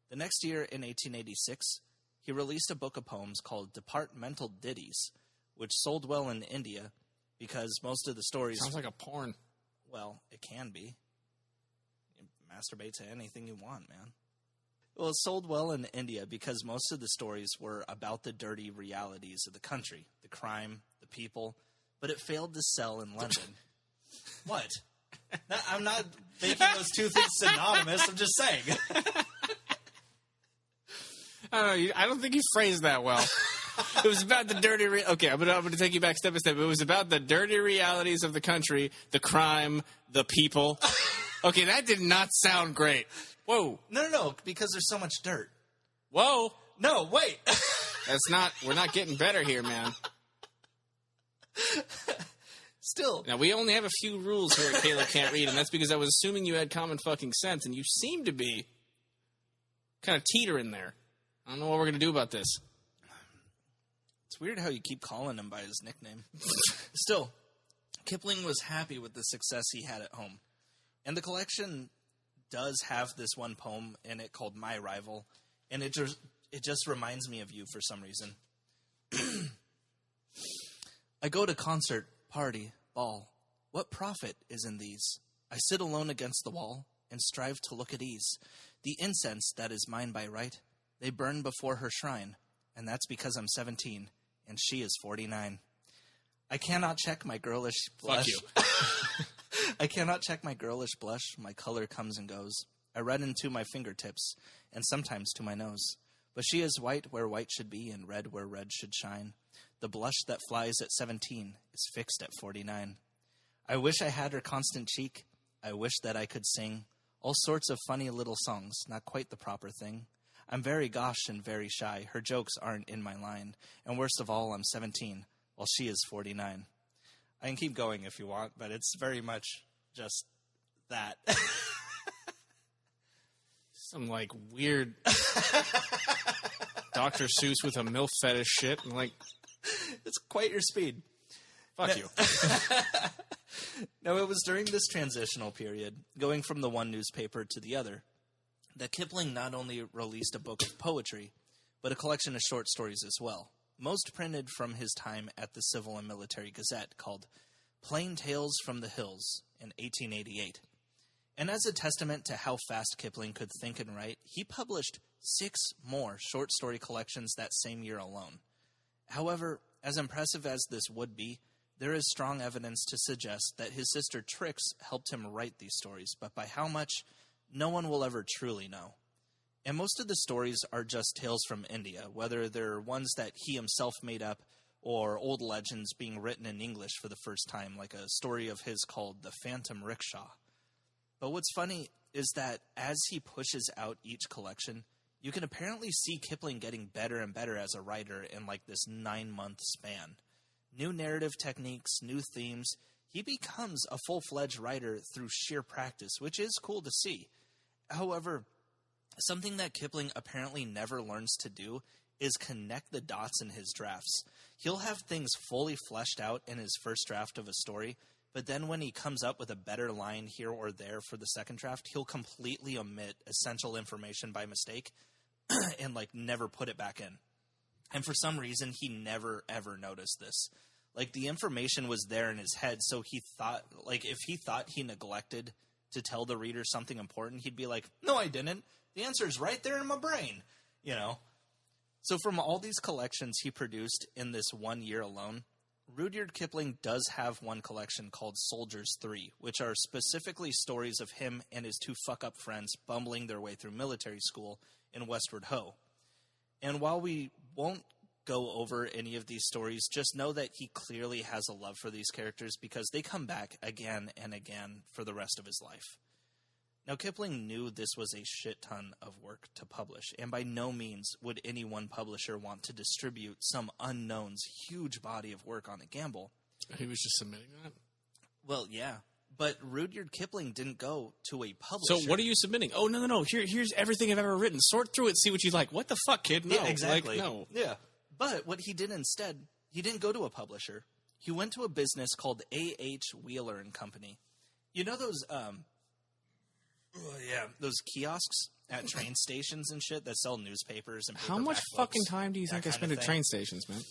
Speaker 1: the next year, in 1886, he released a book of poems called Departmental Ditties, which sold well in India because most of the stories...
Speaker 2: Sounds like a porn.
Speaker 1: Well, it can be. You masturbate to anything you want, man. Well, it sold well in India because most of the stories were about the dirty realities of the country, the crime, the people, but it failed to sell in London. What? I'm not making those two things synonymous. I'm just saying.
Speaker 2: I don't think you phrased that well. It was about the dirty... Okay, I'm gonna take you back step by step. It was about the dirty realities of the country, the crime, the people. Okay, that did not sound great. Whoa.
Speaker 1: No, because there's so much dirt.
Speaker 2: Whoa.
Speaker 1: No, wait.
Speaker 2: We're not getting better here, man.
Speaker 1: Still.
Speaker 2: Now, we only have a few rules here at Caleb Can't Read, and that's because I was assuming you had common fucking sense, and you seem to be kind of teetering there. I don't know what we're going to do about this.
Speaker 1: It's weird how you keep calling him by his nickname. Still, Kipling was happy with the success he had at home. And the collection does have this one poem in it called My Rival, and it just reminds me of you for some reason. I go to concert, party, ball. What profit is in these? I sit alone against the wall and strive to look at ease. The incense that is mine by right, they burn before her shrine, and that's because I'm 17 and she is 49. I cannot check my girlish blush.
Speaker 2: Fuck you.
Speaker 1: I cannot check my girlish blush. My color comes and goes. I run into my fingertips and sometimes to my nose. But she is white where white should be and red where red should shine. The blush that flies at 17 is fixed at 49. I wish I had her constant cheek. I wish that I could sing all sorts of funny little songs, not quite the proper thing. I'm very gauche and very shy. Her jokes aren't in my line. And worst of all, I'm 17, while she is 49. I can keep going if you want, but it's very much just that.
Speaker 2: Some, like, weird Dr. Seuss with a MILF fetish shit. And, like,
Speaker 1: it's quite your speed.
Speaker 2: Fuck you.
Speaker 1: No, it was during this transitional period, going from the one newspaper to the other, that Kipling not only released a book of poetry, but a collection of short stories as well, most printed from his time at the Civil and Military Gazette, called Plain Tales from the Hills in 1888. And as a testament to how fast Kipling could think and write, he published 6 more short story collections that same year alone. However, as impressive as this would be, there is strong evidence to suggest that his sister Trix helped him write these stories, but by how much, no one will ever truly know. And most of the stories are just tales from India, whether they're ones that he himself made up or old legends being written in English for the first time, like a story of his called The Phantom Rickshaw. But what's funny is that as he pushes out each collection, you can apparently see Kipling getting better and better as a writer in like this 9-month span. New narrative techniques, new themes. He becomes a full-fledged writer through sheer practice, which is cool to see. However, something that Kipling apparently never learns to do is connect the dots in his drafts. He'll have things fully fleshed out in his first draft of a story, but then when he comes up with a better line here or there for the second draft, he'll completely omit essential information by mistake and like never put it back in. And for some reason, he never, ever noticed this. Like, the information was there in his head, so he thought, like, if he thought he neglected to tell the reader something important, he'd be like, no, I didn't. The answer is right there in my brain, you know? So from all these collections he produced in this 1 year alone, Rudyard Kipling does have one collection called Soldiers 3, which are specifically stories of him and his 2 fuck-up friends bumbling their way through military school in Westward Ho. And while we won't go over any of these stories, just know that he clearly has a love for these characters because they come back again and again for the rest of his life. Now, Kipling knew this was a shit ton of work to publish, and by no means would any one publisher want to distribute some unknown's huge body of work on a gamble.
Speaker 2: He was just submitting that?
Speaker 1: Well, yeah. But Rudyard Kipling didn't go to a publisher.
Speaker 2: So what are you submitting? Oh, no. Here's everything I've ever written. Sort through it, see what you like. What the fuck, kid? No.
Speaker 1: Yeah, exactly.
Speaker 2: Like, no.
Speaker 1: Yeah. But what he did instead, he didn't go to a publisher. He went to a business called A.H. Wheeler and Company. You know those, those kiosks at train stations and shit that sell newspapers and
Speaker 2: How much fucking time do you think I spend at train stations, man?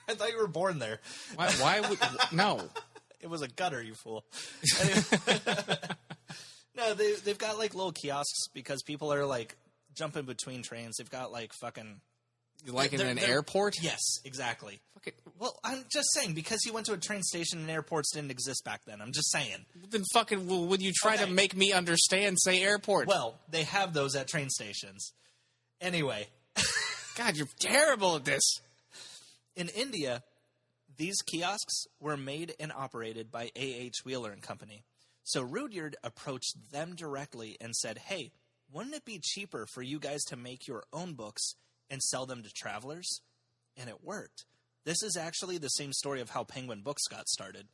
Speaker 1: I thought you were born there.
Speaker 2: Why would... No.
Speaker 1: It was a gutter, you fool. No, they've got, like, little kiosks because people are, like, jumping between trains. They've got, like, fucking...
Speaker 2: Like in an airport?
Speaker 1: Yes, exactly.
Speaker 2: Okay.
Speaker 1: Well, I'm just saying, because he went to a train station and airports didn't exist back then. I'm just saying.
Speaker 2: Then fucking, well, would you try to make me understand, say airport?
Speaker 1: Well, they have those at train stations. Anyway.
Speaker 2: God, you're terrible at this.
Speaker 1: In India, these kiosks were made and operated by A.H. Wheeler and Company. So Rudyard approached them directly and said, hey, wouldn't it be cheaper for you guys to make your own books and sell them to travelers? And it worked. This is actually the same story of how Penguin Books got started.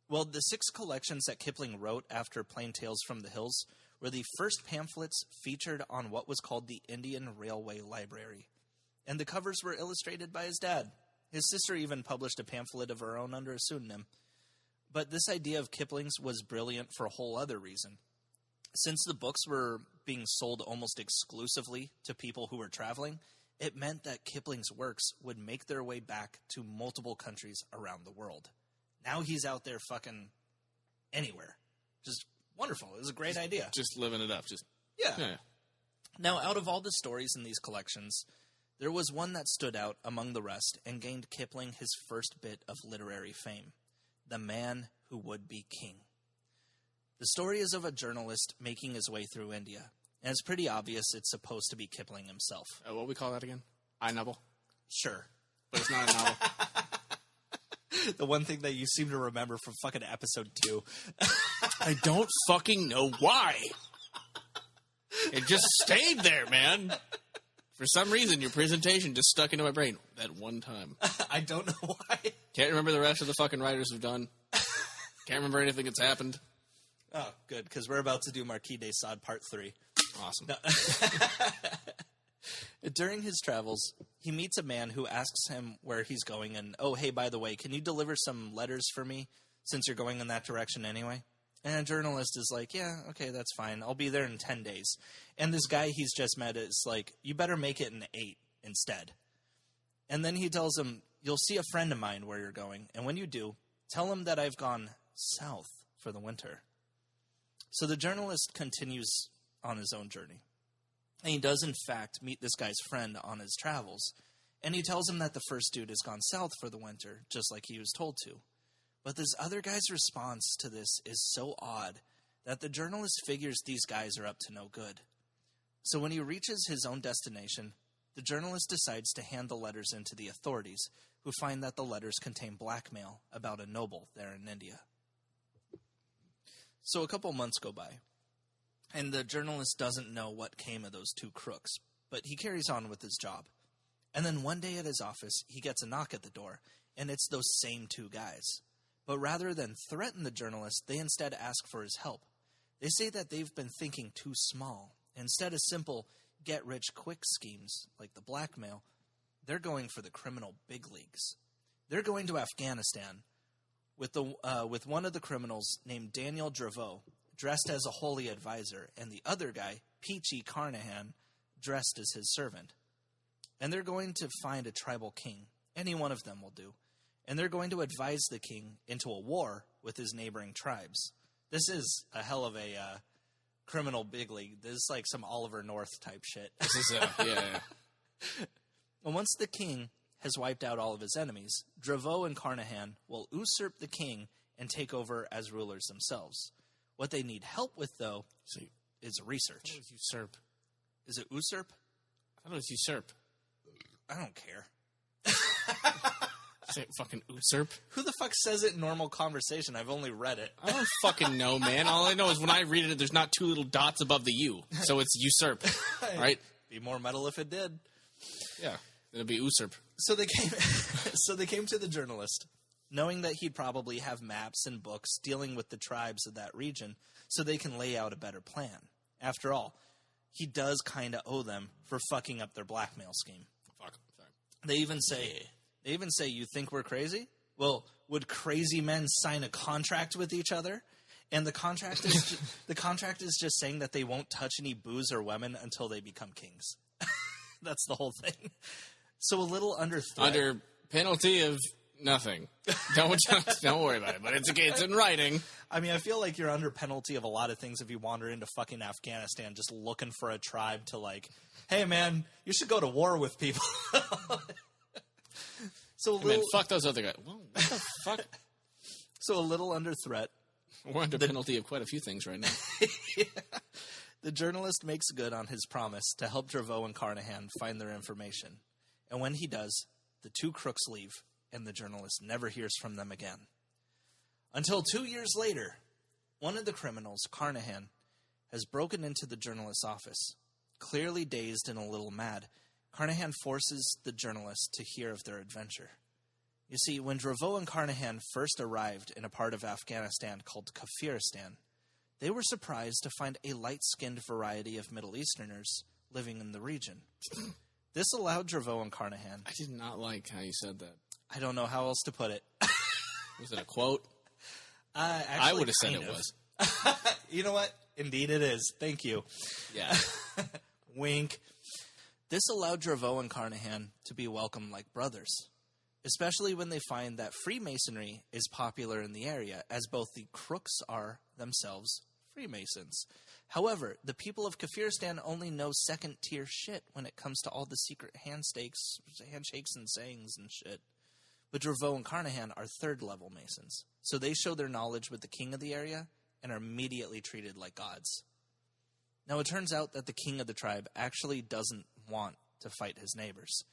Speaker 1: Well, the 6 collections that Kipling wrote after Plain Tales from the Hills were the first pamphlets featured on what was called the Indian Railway Library. And the covers were illustrated by his dad. His sister even published a pamphlet of her own under a pseudonym. But this idea of Kipling's was brilliant for a whole other reason. Since the books were being sold almost exclusively to people who were traveling, it meant that Kipling's works would make their way back to multiple countries around the world. Now he's out there fucking anywhere. Just wonderful. It was a great idea.
Speaker 2: Just living it up.
Speaker 1: Yeah. Now, out of all the stories in these collections, there was one that stood out among the rest and gained Kipling his first bit of literary fame. The Man Who Would Be King. The story is of a journalist making his way through India, and it's pretty obvious it's supposed to be Kipling himself.
Speaker 2: What do we call that again? I-novel?
Speaker 1: Sure.
Speaker 2: But it's not a novel.
Speaker 1: The one thing that you seem to remember from fucking episode 2.
Speaker 2: I don't fucking know why. It just stayed there, man. For some reason, your presentation just stuck into my brain that one time.
Speaker 1: I don't know why.
Speaker 2: Can't remember the rest of the fucking writers have done. Can't remember anything that's happened.
Speaker 1: Oh, good, because we're about to do Marquis de Sade Part 3.
Speaker 2: Awesome.
Speaker 1: No. During his travels, he meets a man who asks him where he's going and, oh, hey, by the way, can you deliver some letters for me since you're going in that direction anyway? And a journalist is like, yeah, okay, that's fine. I'll be there in 10 days. And this guy he's just met is like, you better make it in 8 instead. And then he tells him, you'll see a friend of mine where you're going. And when you do, tell him that I've gone south for the winter. So the journalist continues on his own journey. And he does, in fact, meet this guy's friend on his travels. And he tells him that the first dude has gone south for the winter, just like he was told to. But this other guy's response to this is so odd that the journalist figures these guys are up to no good. So when he reaches his own destination, the journalist decides to hand the letters in to the authorities, who find that the letters contain blackmail about a noble there in India. So a couple months go by, and the journalist doesn't know what came of those 2 crooks, but he carries on with his job. And then one day at his office, he gets a knock at the door, and it's those same 2 guys. But rather than threaten the journalist, they instead ask for his help. They say that they've been thinking too small. Instead of simple get-rich-quick schemes like the blackmail, they're going for the criminal big leagues. They're going to Afghanistan with one of the criminals named Daniel Draveau, dressed as a holy advisor, and the other guy, Peachy Carnahan, dressed as his servant. And they're going to find a tribal king. Any one of them will do. And they're going to advise the king into a war with his neighboring tribes. This is a hell of a criminal big league. This is like some Oliver North type shit.
Speaker 2: This is, yeah.
Speaker 1: And once the king has wiped out all of his enemies, Draveau and Carnahan will usurp the king and take over as rulers themselves. What they need help with, though, is research.
Speaker 2: I thought it was usurp.
Speaker 1: Is it usurp?
Speaker 2: I thought it was usurp.
Speaker 1: I don't care.
Speaker 2: Say fucking usurp.
Speaker 1: Who the fuck says it in normal conversation? I've only read it.
Speaker 2: I don't fucking know, man. All I know is when I read it, there's not 2 little dots above the U. So it's usurp, right?
Speaker 1: Be more metal if it did.
Speaker 2: Yeah, it'd be usurp.
Speaker 1: So they came to the journalist, knowing that he'd probably have maps and books dealing with the tribes of that region so they can lay out a better plan. After all, he does kind of owe them for fucking up their blackmail scheme.
Speaker 2: Fuck, sorry.
Speaker 1: They even say, you think we're crazy? Well, would crazy men sign a contract with each other? And the contract is just saying that they won't touch any booze or women until they become kings. That's the whole thing. So a little under threat.
Speaker 2: Under penalty of nothing. Don't worry about it. But it's in writing.
Speaker 1: I mean, I feel like you're under penalty of a lot of things if you wander into fucking Afghanistan just looking for a tribe to like, hey man, you should go to war with people.
Speaker 2: Man, fuck those other guys. Whoa, what the fuck?
Speaker 1: So a little under threat.
Speaker 2: We're under penalty of quite a few things right now.
Speaker 1: Yeah. The journalist makes good on his promise to help Draveau and Carnahan find their information. And when he does, the 2 crooks leave, and the journalist never hears from them again. Until 2 years later, One of the criminals, Carnahan, has broken into the journalist's office. Clearly dazed and a little mad, Carnahan forces the journalist to hear of their adventure. You see, when Draveau and Carnahan first arrived in a part of Afghanistan called Kafiristan, they were surprised to find a light-skinned variety of Middle Easterners living in the region. This allowed Draveau and Carnahan...
Speaker 2: I did not like how you said that.
Speaker 1: I don't know how else to put it.
Speaker 2: Was it a quote?
Speaker 1: Actually,
Speaker 2: I would have said it was.
Speaker 1: You know what? Indeed it is. Thank you.
Speaker 2: Yeah.
Speaker 1: Wink. This allowed Draveau and Carnahan to be welcomed like brothers, especially when they find that Freemasonry is popular in the area, as both the crooks are themselves Freemasons. However, the people of Kafiristan only know second-tier shit when it comes to all the secret handshakes and sayings and shit. But Draveau and Carnahan are third-level Masons, so they show their knowledge with the king of the area and are immediately treated like gods. Now, it turns out that the king of the tribe actually doesn't want to fight his neighbors.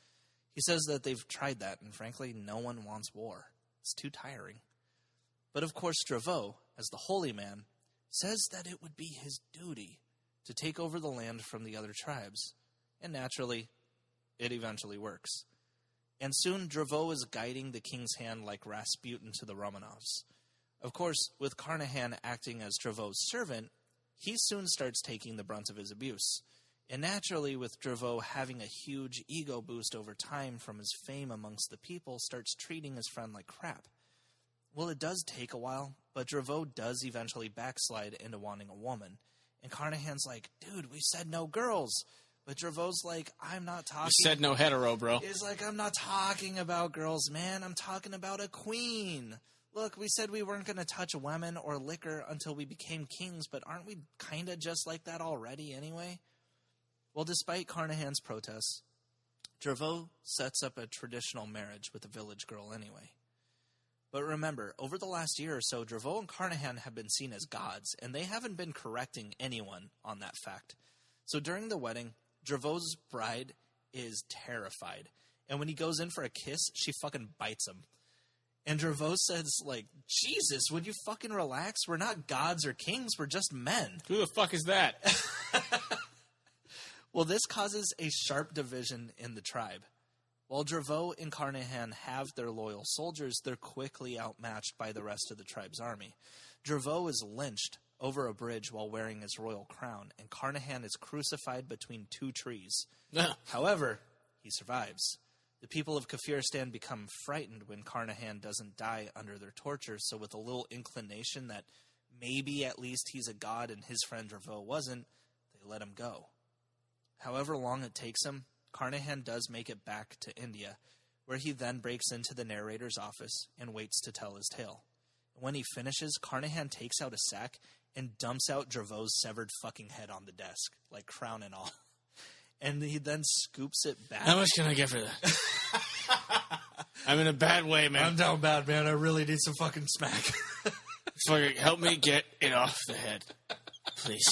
Speaker 1: He says that they've tried that, and frankly, no one wants war. It's too tiring. But of course, Draveau, as the holy man, says that it would be his duty to take over the land from the other tribes. And naturally, it eventually works. And soon, Draveau is guiding the king's hand like Rasputin to the Romanovs. Of course, with Carnahan acting as Dravau's servant, he soon starts taking the brunt of his abuse. And naturally, with Draveau having a huge ego boost over time from his fame amongst the people, starts treating his friend like crap. Well, it does take a while, but Draveau does eventually backslide into wanting a woman. And Carnahan's like, dude, we said no girls. But Draveau's like, I'm not talking...
Speaker 2: You said no hetero, bro.
Speaker 1: He's like, I'm not talking about girls, man. I'm talking about a queen. Look, we said we weren't going to touch women or liquor until we became kings, but aren't we kind of just like that already anyway? Well, despite Carnahan's protests, Draveau sets up a traditional marriage with a village girl anyway. But remember, over the last year or so, Draveau and Carnahan have been seen as gods, and they haven't been correcting anyone on that fact. So during the wedding, Draveau's bride is terrified. And when he goes in for a kiss, she fucking bites him. And Draveau says, like, Jesus, would you fucking relax? We're not gods or kings, we're just men.
Speaker 2: Who the fuck is that?
Speaker 1: Well, this causes a sharp division in the tribe. While Draveau and Carnahan have their loyal soldiers, they're quickly outmatched by the rest of the tribe's army. Draveau is lynched over a bridge while wearing his royal crown, and Carnahan is crucified between two trees. However, he survives. The people of Kafiristan become frightened when Carnahan doesn't die under their torture, so with a little inclination that maybe at least he's a god and his friend Draveau wasn't, they let him go. However long it takes him, Carnahan does make it back to India, where he then breaks into the narrator's office and waits to tell his tale. When he finishes, Carnahan takes out a sack and dumps out Draveau's severed fucking head on the desk, like crown and all. And he then scoops it back.
Speaker 2: How much can I get for that? I'm in a bad way, man.
Speaker 1: I'm down bad, man. I really need some fucking smack.
Speaker 2: Fucking help me get it off the head, please.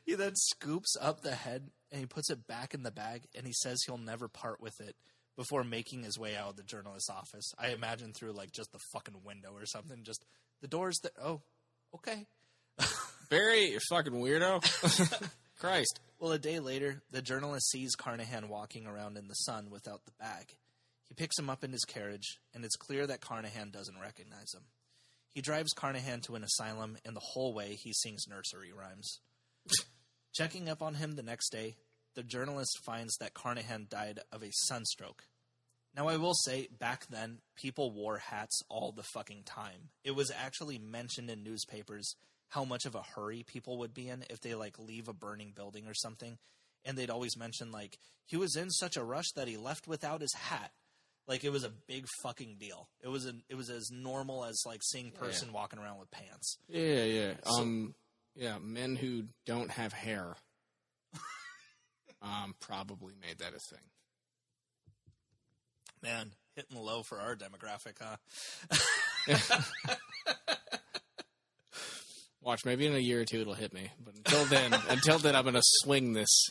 Speaker 1: He then scoops up the head and he puts it back in the bag, and he says he'll never part with it before making his way out of the journalist's office. I imagine through, like, just the fucking window or something. Just the doors that... Oh, okay.
Speaker 2: Barry, you fucking weirdo. Christ.
Speaker 1: Well, a day later, the journalist sees Carnahan walking around in the sun without the bag. He picks him up in his carriage, and it's clear that Carnahan doesn't recognize him. He drives Carnahan to an asylum, and the whole way he sings nursery rhymes. Checking up on him the next day, the journalist finds that Carnahan died of a sunstroke. Now, I will say, back then, people wore hats all the fucking time. It was actually mentioned in newspapers how much of a hurry people would be in if they, like, leave a burning building or something. And they'd always mention, like, he was in such a rush that he left without his hat. Like, it was a big fucking deal. It was as normal as, like, seeing a person walking around with pants.
Speaker 2: Yeah. Yeah, men who don't have hair probably made that a thing.
Speaker 1: Man, hitting low for our demographic, huh?
Speaker 2: Watch, maybe in a year or two it'll hit me. But until then, I'm going to swing this.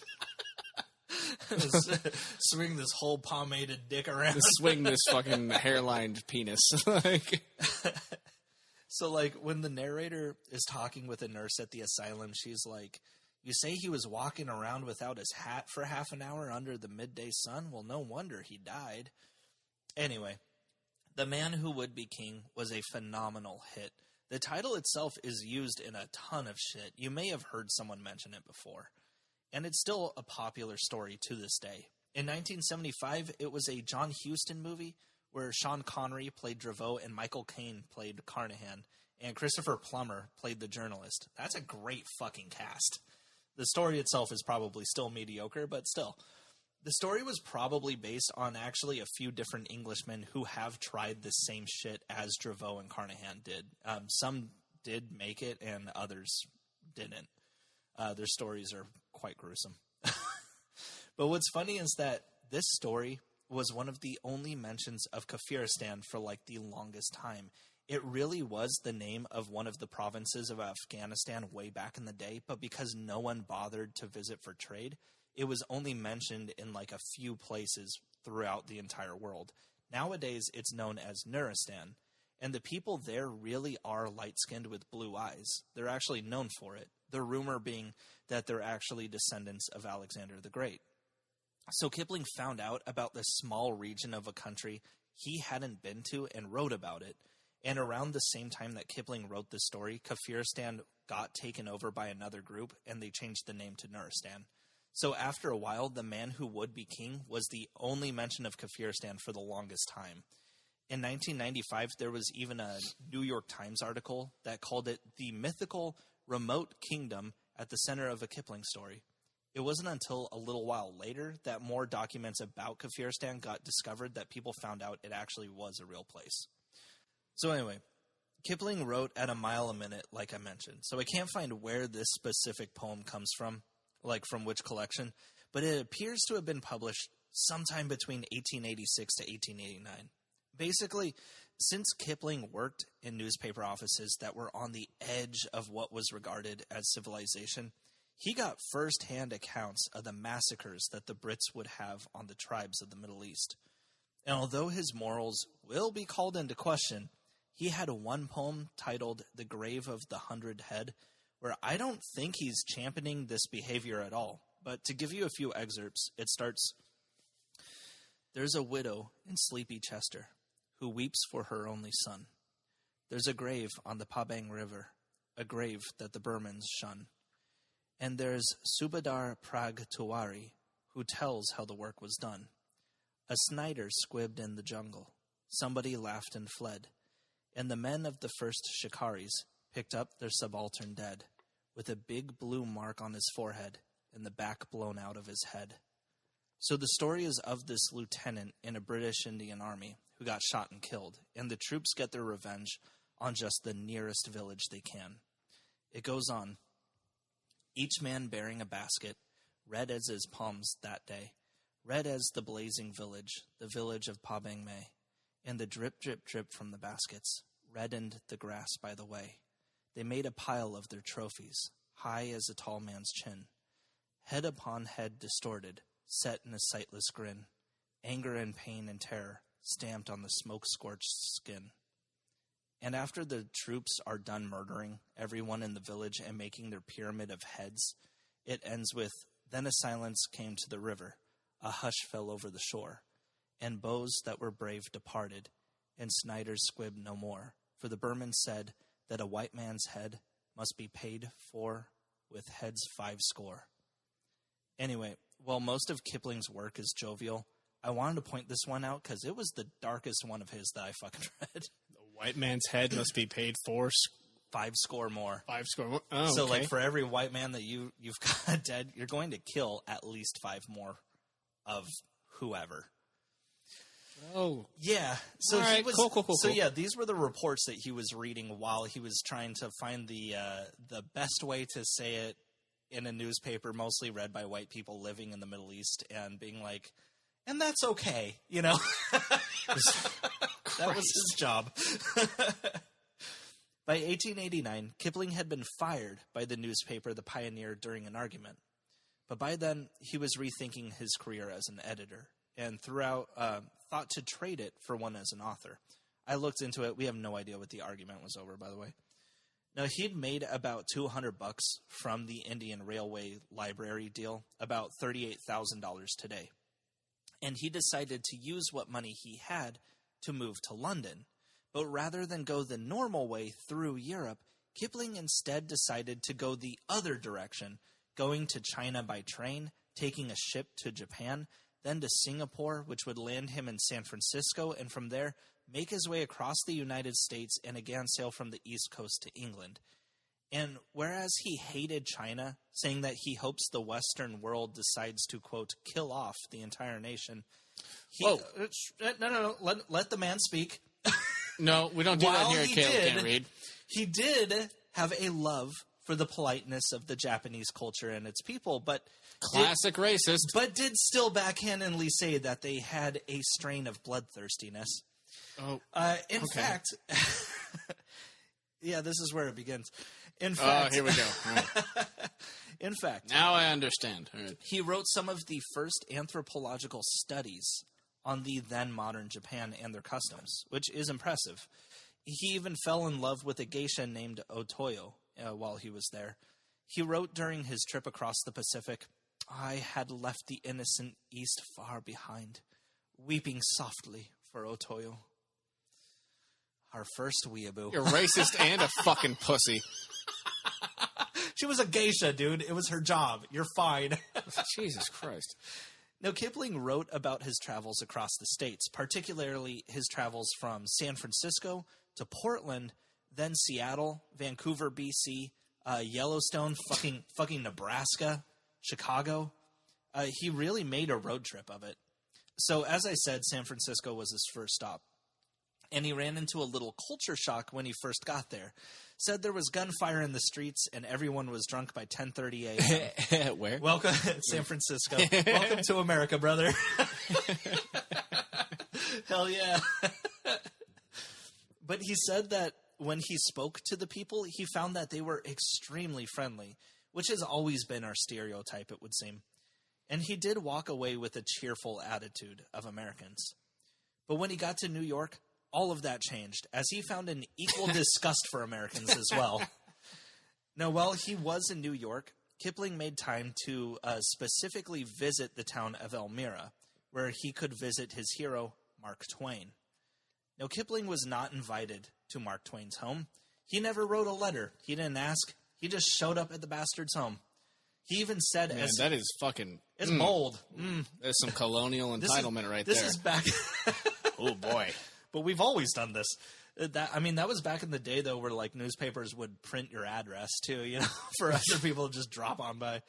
Speaker 1: Swing this whole pomaded dick around.
Speaker 2: Swing this fucking hairlined penis. Like...
Speaker 1: So, like, when the narrator is talking with a nurse at the asylum, she's like, you say he was walking around without his hat for half an hour under the midday sun? Well, no wonder he died. Anyway, The Man Who Would Be King was a phenomenal hit. The title itself is used in a ton of shit. You may have heard someone mention it before. And it's still a popular story to this day. In 1975, it was a John Huston movie where Sean Connery played Draveau and Michael Caine played Carnahan, and Christopher Plummer played the journalist. That's a great fucking cast. The story itself is probably still mediocre, but still. The story was probably based on actually a few different Englishmen who have tried the same shit as Draveau and Carnahan did. Some did make it, and others didn't. Their stories are quite gruesome. But what's funny is that this story was one of the only mentions of Kafiristan for like the longest time. It really was the name of one of the provinces of Afghanistan way back in the day, but because no one bothered to visit for trade, it was only mentioned in like a few places throughout the entire world. Nowadays, it's known as Nuristan, and the people there really are light-skinned with blue eyes. They're actually known for it, the rumor being that they're actually descendants of Alexander the Great. So Kipling found out about this small region of a country he hadn't been to and wrote about it. And around the same time that Kipling wrote this story, Kafiristan got taken over by another group, and they changed the name to Nuristan. So after a while, The Man Who Would Be King was the only mention of Kafiristan for the longest time. In 1995, there was even a New York Times article that called it the mythical remote kingdom at the center of a Kipling story. It wasn't until a little while later that more documents about Kafiristan got discovered that people found out it actually was a real place. So anyway, Kipling wrote at a mile a minute, like I mentioned. So I can't find where this specific poem comes from, like from which collection, but it appears to have been published sometime between 1886 to 1889. Basically, since Kipling worked in newspaper offices that were on the edge of what was regarded as civilization, he got first-hand accounts of the massacres that the Brits would have on the tribes of the Middle East. And although his morals will be called into question, he had one poem titled The Grave of the 100 Head, where I don't think he's championing this behavior at all. But to give you a few excerpts, it starts, "There's a widow in sleepy Chester who weeps for her only son. There's a grave on the Pabang River, a grave that the Burmans shun. And there's Subadar Prag Tiwari, who tells how the work was done. A Snyder squibbed in the jungle. Somebody laughed and fled. And the men of the first shikaris picked up their subaltern dead, with a big blue mark on his forehead and the back blown out of his head." So the story is of this lieutenant in a British Indian army who got shot and killed, and the troops get their revenge on just the nearest village they can. It goes on. "Each man bearing a basket, red as his palms that day, red as the blazing village, the village of Pabang May, and the drip, drip, drip from the baskets reddened the grass by the way. They made a pile of their trophies, high as a tall man's chin, head upon head distorted, set in a sightless grin, anger and pain and terror stamped on the smoke-scorched skin. And after the troops are done murdering everyone in the village and making their pyramid of heads, it ends with, then a silence came to the river, a hush fell over the shore, and bows that were brave departed, and Snyder's squibbed no more, for the Burman said that a white man's head must be paid for with heads 50. Anyway, while most of Kipling's work is jovial, I wanted to point this one out because it was the darkest one of his that I fucking read.
Speaker 2: White man's head must be paid for
Speaker 1: 50 more.
Speaker 2: 50 more. Oh,
Speaker 1: so,
Speaker 2: okay.
Speaker 1: like, for every white man that you've got dead, you're going to kill at least 5 more of whoever.
Speaker 2: Oh.
Speaker 1: Yeah. So
Speaker 2: all right.
Speaker 1: he was,
Speaker 2: cool.
Speaker 1: So, yeah, these were the reports that he was reading while he was trying to find the best way to say it in a newspaper, mostly read by white people living in the Middle East, and being like, and that's okay, you know? That was his job. By 1889, Kipling had been fired by the newspaper The Pioneer during an argument. But by then, he was rethinking his career as an editor, and thought to trade it for one as an author. I looked into it. We have no idea what the argument was over, by the way. Now, he'd made about $200 from the Indian Railway Library deal, about $38,000 today. And he decided to use what money he had to move to London. But rather than go the normal way through Europe, Kipling instead decided to go the other direction, going to China by train, taking a ship to Japan, then to Singapore, which would land him in San Francisco, and from there make his way across the United States and again sail from the East Coast to England. And whereas he hated China, saying that he hopes the Western world decides to, quote, kill off the entire nation.
Speaker 2: Whoa.
Speaker 1: No. Let the man speak.
Speaker 2: No, we don't do that here at Caleb Can't Read.
Speaker 1: He did have a love for the politeness of the Japanese culture and its people, but...
Speaker 2: Classic racist.
Speaker 1: But did still backhandedly say that they had a strain of bloodthirstiness.
Speaker 2: Oh,
Speaker 1: in fact... yeah, this is where it begins. In fact...
Speaker 2: Oh, here we go. All right.
Speaker 1: In fact...
Speaker 2: Now I understand. All right.
Speaker 1: He wrote some of the first anthropological studies on the then-modern Japan and their customs, which is impressive. He even fell in love with a geisha named Otoyo while he was there. He wrote during his trip across the Pacific, "I had left the innocent East far behind, weeping softly for Otoyo. Our first weeaboo."
Speaker 2: You're racist and a fucking pussy.
Speaker 1: She was a geisha, dude. It was her job. You're fine.
Speaker 2: Jesus Christ.
Speaker 1: Now, Kipling wrote about his travels across the states, particularly his travels from San Francisco to Portland, then Seattle, Vancouver, BC, Yellowstone, fucking Nebraska, Chicago. He really made a road trip of it. So, as I said, San Francisco was his first stop. And he ran into a little culture shock when he first got there. Said there was gunfire in the streets and everyone was drunk by 10:30 a.m.
Speaker 2: Where?
Speaker 1: Welcome, San Francisco. Welcome to America, brother. Hell yeah. But he said that when he spoke to the people, he found that they were extremely friendly, which has always been our stereotype, it would seem. And he did walk away with a cheerful attitude of Americans. But when he got to New York, all of that changed, as he found an equal disgust for Americans as well. Now, while he was in New York, Kipling made time to specifically visit the town of Elmira, where he could visit his hero, Mark Twain. Now, Kipling was not invited to Mark Twain's home. He never wrote a letter. He didn't ask. He just showed up at the bastard's home. He even said...
Speaker 2: Man, that is fucking...
Speaker 1: It's bold.
Speaker 2: That's some colonial entitlement right there.
Speaker 1: This is back...
Speaker 2: Oh, boy.
Speaker 1: But we've always done this. That was back in the day, though, where like newspapers would print your address too, for other people to just drop on by.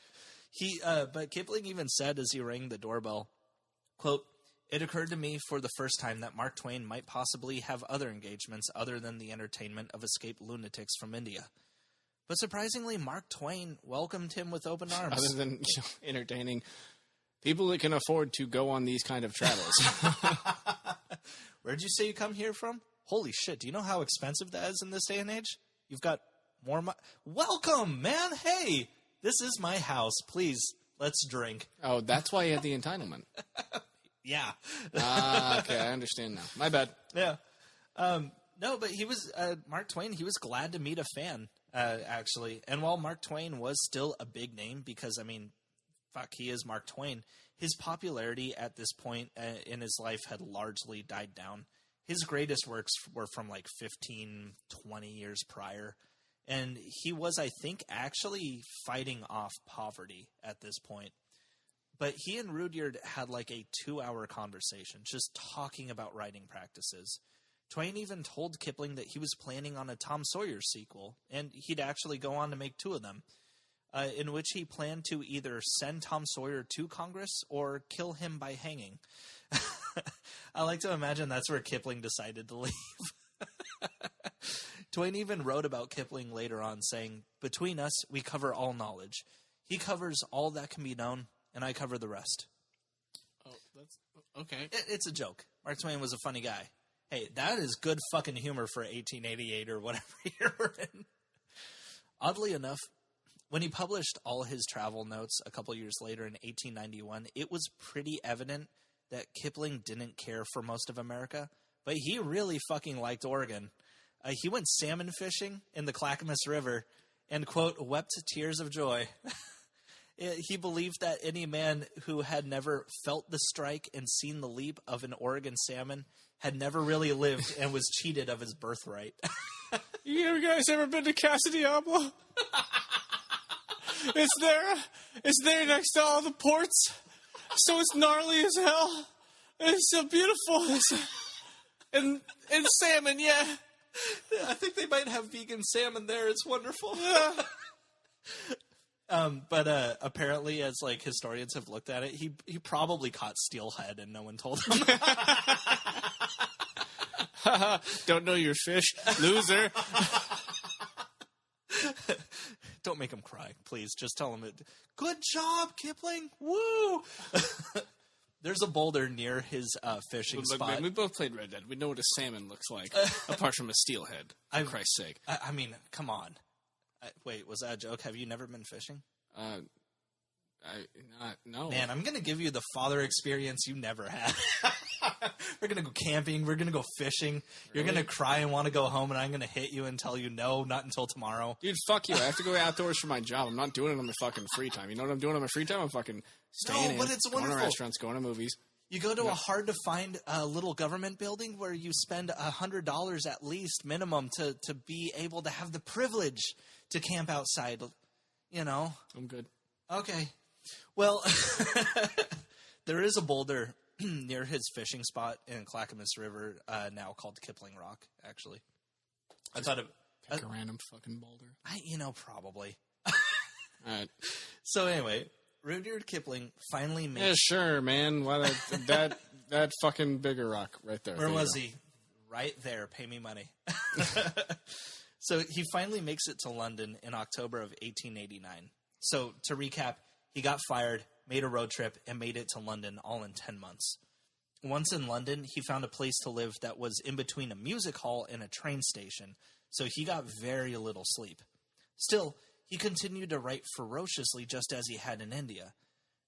Speaker 1: But Kipling even said as he rang the doorbell, quote, "It occurred to me for the first time that Mark Twain might possibly have other engagements other than the entertainment of escaped lunatics from India." But surprisingly, Mark Twain welcomed him with open arms.
Speaker 2: Other than entertaining people that can afford to go on these kind of travels.
Speaker 1: Where'd you say you come here from? Holy shit, do you know how expensive that is in this day and age? You've got more Welcome, man! Hey, this is my house. Please, let's drink.
Speaker 2: Oh, that's why you have the entitlement.
Speaker 1: Yeah.
Speaker 2: Okay, I understand now. My bad.
Speaker 1: Yeah. No, but he was, Mark Twain, he was glad to meet a fan, actually. And while Mark Twain was still a big name, because, he is Mark Twain, his popularity at this point in his life had largely died down. His greatest works were from 15, 20 years prior. And he was, I think, actually fighting off poverty at this point. But he and Rudyard had a 2-hour conversation just talking about writing practices. Twain even told Kipling that he was planning on a Tom Sawyer sequel, and he'd actually go on to make 2 of them. In which he planned to either send Tom Sawyer to Congress or kill him by hanging. I like to imagine that's where Kipling decided to leave. Twain even wrote about Kipling later on, saying, "Between us, we cover all knowledge. He covers all that can be known, and I cover the rest."
Speaker 2: Oh, that's... Okay.
Speaker 1: It's a joke. Mark Twain was a funny guy. Hey, that is good fucking humor for 1888 or whatever year we're in. Oddly enough, when he published all his travel notes a couple years later in 1891, it was pretty evident that Kipling didn't care for most of America, but he really fucking liked Oregon. He went salmon fishing in the Clackamas River and, quote, wept tears of joy. He believed that any man who had never felt the strike and seen the leap of an Oregon salmon had never really lived and was cheated of his birthright.
Speaker 2: You guys ever been to Casa Diablo? It's there next to all the ports. So it's gnarly as hell. It's so beautiful. And salmon, yeah.
Speaker 1: I think they might have vegan salmon there. It's wonderful.
Speaker 2: Yeah.
Speaker 1: But apparently, as like historians have looked at it, he probably caught steelhead and no one told him.
Speaker 2: Don't know your fish, loser.
Speaker 1: Don't make him cry, please. Just tell him, good job, Kipling. Woo! There's a boulder near his fishing spot.
Speaker 2: Man, we both played Red Dead. We know what a salmon looks like, apart from a steelhead, for Christ's sake.
Speaker 1: I mean, come on. Wait, was that a joke? Have you never been fishing?
Speaker 2: No.
Speaker 1: Man, I'm going to give you the father experience you never had. We're going to go camping. We're going to go fishing. Really? You're going to cry and want to go home, and I'm going to hit you and tell you no, not until tomorrow.
Speaker 2: Dude, fuck you. I have to go outdoors for my job. I'm not doing it on my fucking free time. You know what I'm doing on my free time? I'm fucking staying in,
Speaker 1: but it's
Speaker 2: going
Speaker 1: wonderful.
Speaker 2: to restaurants, going to movies.
Speaker 1: You go to a hard-to-find little government building where you spend $100 at least minimum to be able to have the privilege to camp outside, you know?
Speaker 2: I'm good.
Speaker 1: Okay. Well, there is a boulder near his fishing spot in Clackamas River now called Kipling Rock, actually. I thought
Speaker 2: Pick a random fucking boulder.
Speaker 1: Probably.
Speaker 2: All right.
Speaker 1: So anyway, Rudyard Kipling finally made...
Speaker 2: Yeah, sure, man. Why that fucking bigger rock right there.
Speaker 1: Where was he? Right there. Pay me money. So he finally makes it to London in October of 1889. So to recap, he got fired, made a road trip, and made it to London all in 10 months. Once in London, he found a place to live that was in between a music hall and a train station, so he got very little sleep. Still, he continued to write ferociously just as he had in India.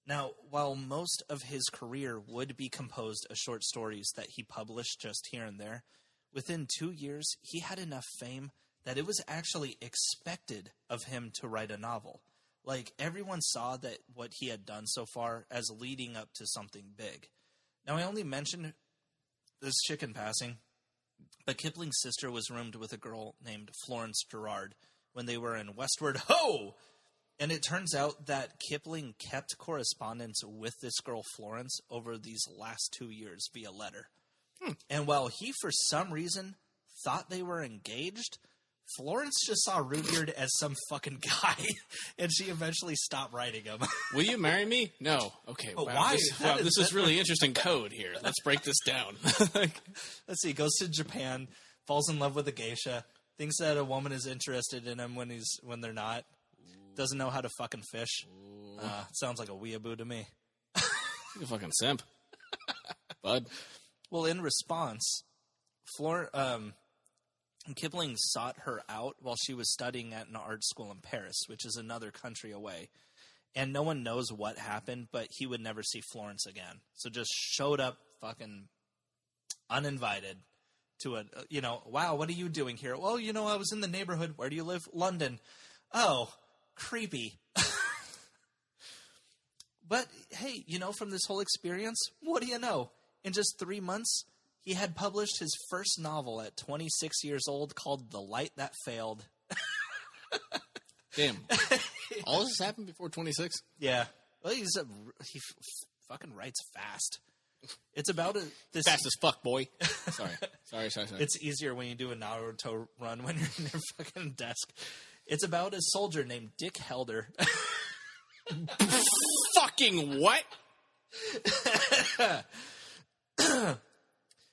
Speaker 1: Now, while most of his career would be composed of short stories that he published just here and there, within 2 years, he had enough fame that it was actually expected of him to write a novel. Like, everyone saw that what he had done so far as leading up to something big. Now, I only mentioned this chick in passing, but Kipling's sister was roomed with a girl named Florence Gerard when they were in Westward Ho! And it turns out that Kipling kept correspondence with this girl Florence over these last 2 years via letter. And while he, for some reason, thought they were engaged, Florence just saw Rudyard as some fucking guy, and she eventually stopped writing him.
Speaker 2: Will you marry me? No. Okay.
Speaker 1: Oh,
Speaker 2: wow.
Speaker 1: why?
Speaker 2: This is really interesting code here. Let's break this down.
Speaker 1: Let's see. Goes to Japan, falls in love with a geisha, thinks that a woman is interested in him when they're not. Doesn't know how to fucking fish. Sounds like a weeaboo to me.
Speaker 2: You fucking simp, bud.
Speaker 1: Well, in response, Kipling sought her out while she was studying at an art school in Paris, which is another country away. And no one knows what happened, but he would never see Florence again. So just showed up fucking uninvited to a, wow, what are you doing here? Well, I was in the neighborhood. Where do you live? London. Oh, creepy. But, hey, from this whole experience, what do you know? In just 3 months, he had published his first novel at 26 years old called The Light That Failed.
Speaker 2: Damn. All this happened before 26?
Speaker 1: Yeah. Well, he fucking writes fast. It's about this...
Speaker 2: Fast as fuck, boy. Sorry.
Speaker 1: It's easier when you do a Naruto run when you're in your fucking desk. It's about a soldier named Dick Helder.
Speaker 2: Fucking what?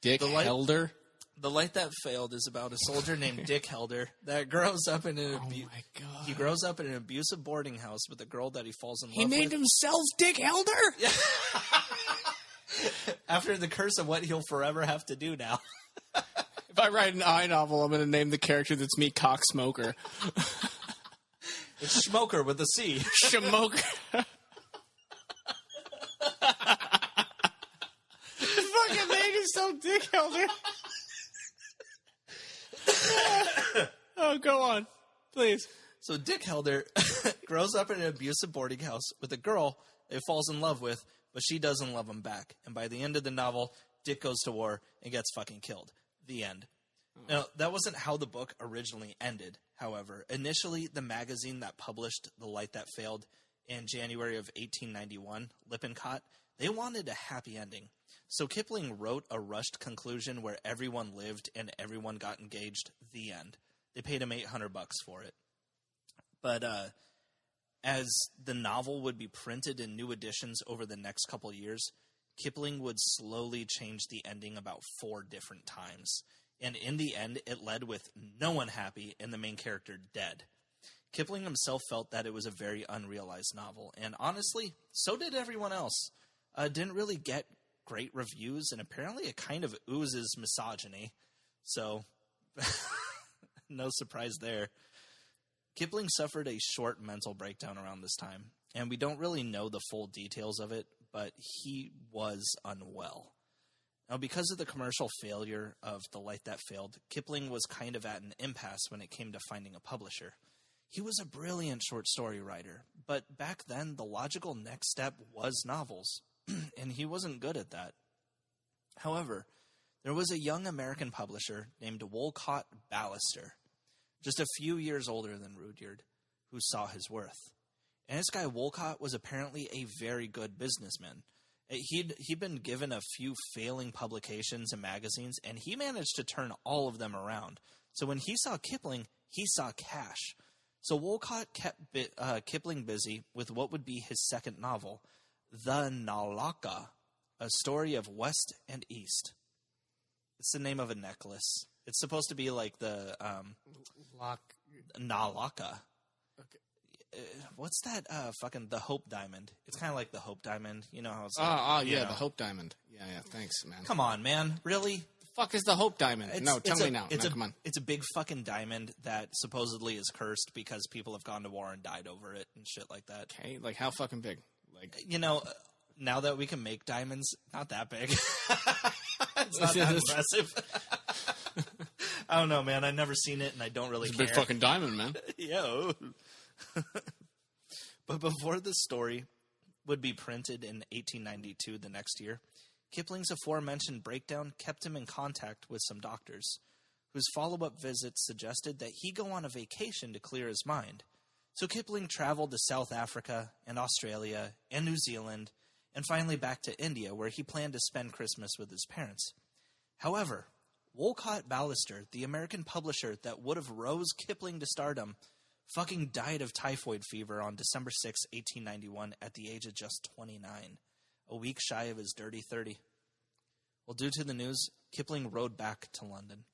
Speaker 2: Dick Helder?
Speaker 1: The Light That Failed is about a soldier named Dick Helder that grows up in an he grows up in an abusive boarding house with a girl that he falls in love with.
Speaker 2: He named himself Dick Helder?
Speaker 1: Yeah. After the curse of what he'll forever have to do now.
Speaker 2: If I write an I novel, I'm going to name the character that's me Cock Smoker.
Speaker 1: It's Schmoker with a C.
Speaker 2: Schmoker. Fucking name yourself Dick Helder. No, go on. Please.
Speaker 1: So Dick Helder grows up in an abusive boarding house with a girl he falls in love with, but she doesn't love him back. And by the end of the novel, Dick goes to war and gets fucking killed. The end. Now, that wasn't how the book originally ended, however. Initially, the magazine that published The Light That Failed in January of 1891, Lippincott, they wanted a happy ending. So Kipling wrote a rushed conclusion where everyone lived and everyone got engaged. The end. They paid him $800 for it. But as the novel would be printed in new editions over the next couple years, Kipling would slowly change the ending about 4 different times. And in the end, it led with no one happy and the main character dead. Kipling himself felt that it was a very unrealized novel. And honestly, so did everyone else. Didn't really get great reviews, and apparently it kind of oozes misogyny. So, no surprise there. Kipling suffered a short mental breakdown around this time, and we don't really know the full details of it, but he was unwell. Now, because of the commercial failure of The Light That Failed, Kipling was kind of at an impasse when it came to finding a publisher. He was a brilliant short story writer, but back then the logical next step was novels, and he wasn't good at that. However, there was a young American publisher named Wolcott Ballister, just a few years older than Rudyard, who saw his worth. And this guy Wolcott was apparently a very good businessman. He'd been given a few failing publications and magazines, and he managed to turn all of them around. So when he saw Kipling, he saw cash. So Wolcott kept Kipling busy with what would be his second novel, The Nalaka, a story of West and East. It's the name of a necklace. It's supposed to be like the Nalaka. Okay. What's that fucking the Hope Diamond? It's kind of like the Hope Diamond. You know how it's
Speaker 2: the Hope Diamond. Yeah, thanks, man.
Speaker 1: Come on, man. Really?
Speaker 2: The fuck is the Hope Diamond? Tell me now. Come on.
Speaker 1: It's a big fucking diamond that supposedly is cursed because people have gone to war and died over it and shit like that.
Speaker 2: Okay, like how fucking big? Like,
Speaker 1: now that we can make diamonds, not that big. It's not that impressive. I don't know, man. I've never seen it, and I don't really care.
Speaker 2: It's a big fucking diamond, man.
Speaker 1: Yo. But before the story would be printed in 1892, the next year, Kipling's aforementioned breakdown kept him in contact with some doctors, whose follow-up visits suggested that he go on a vacation to clear his mind. So Kipling traveled to South Africa and Australia and New Zealand, and finally back to India, where he planned to spend Christmas with his parents. However, Wolcott Ballister, the American publisher that would have rose Kipling to stardom, fucking died of typhoid fever on December 6, 1891, at the age of just 29, a week shy of his dirty 30. Well, due to the news, Kipling rode back to London.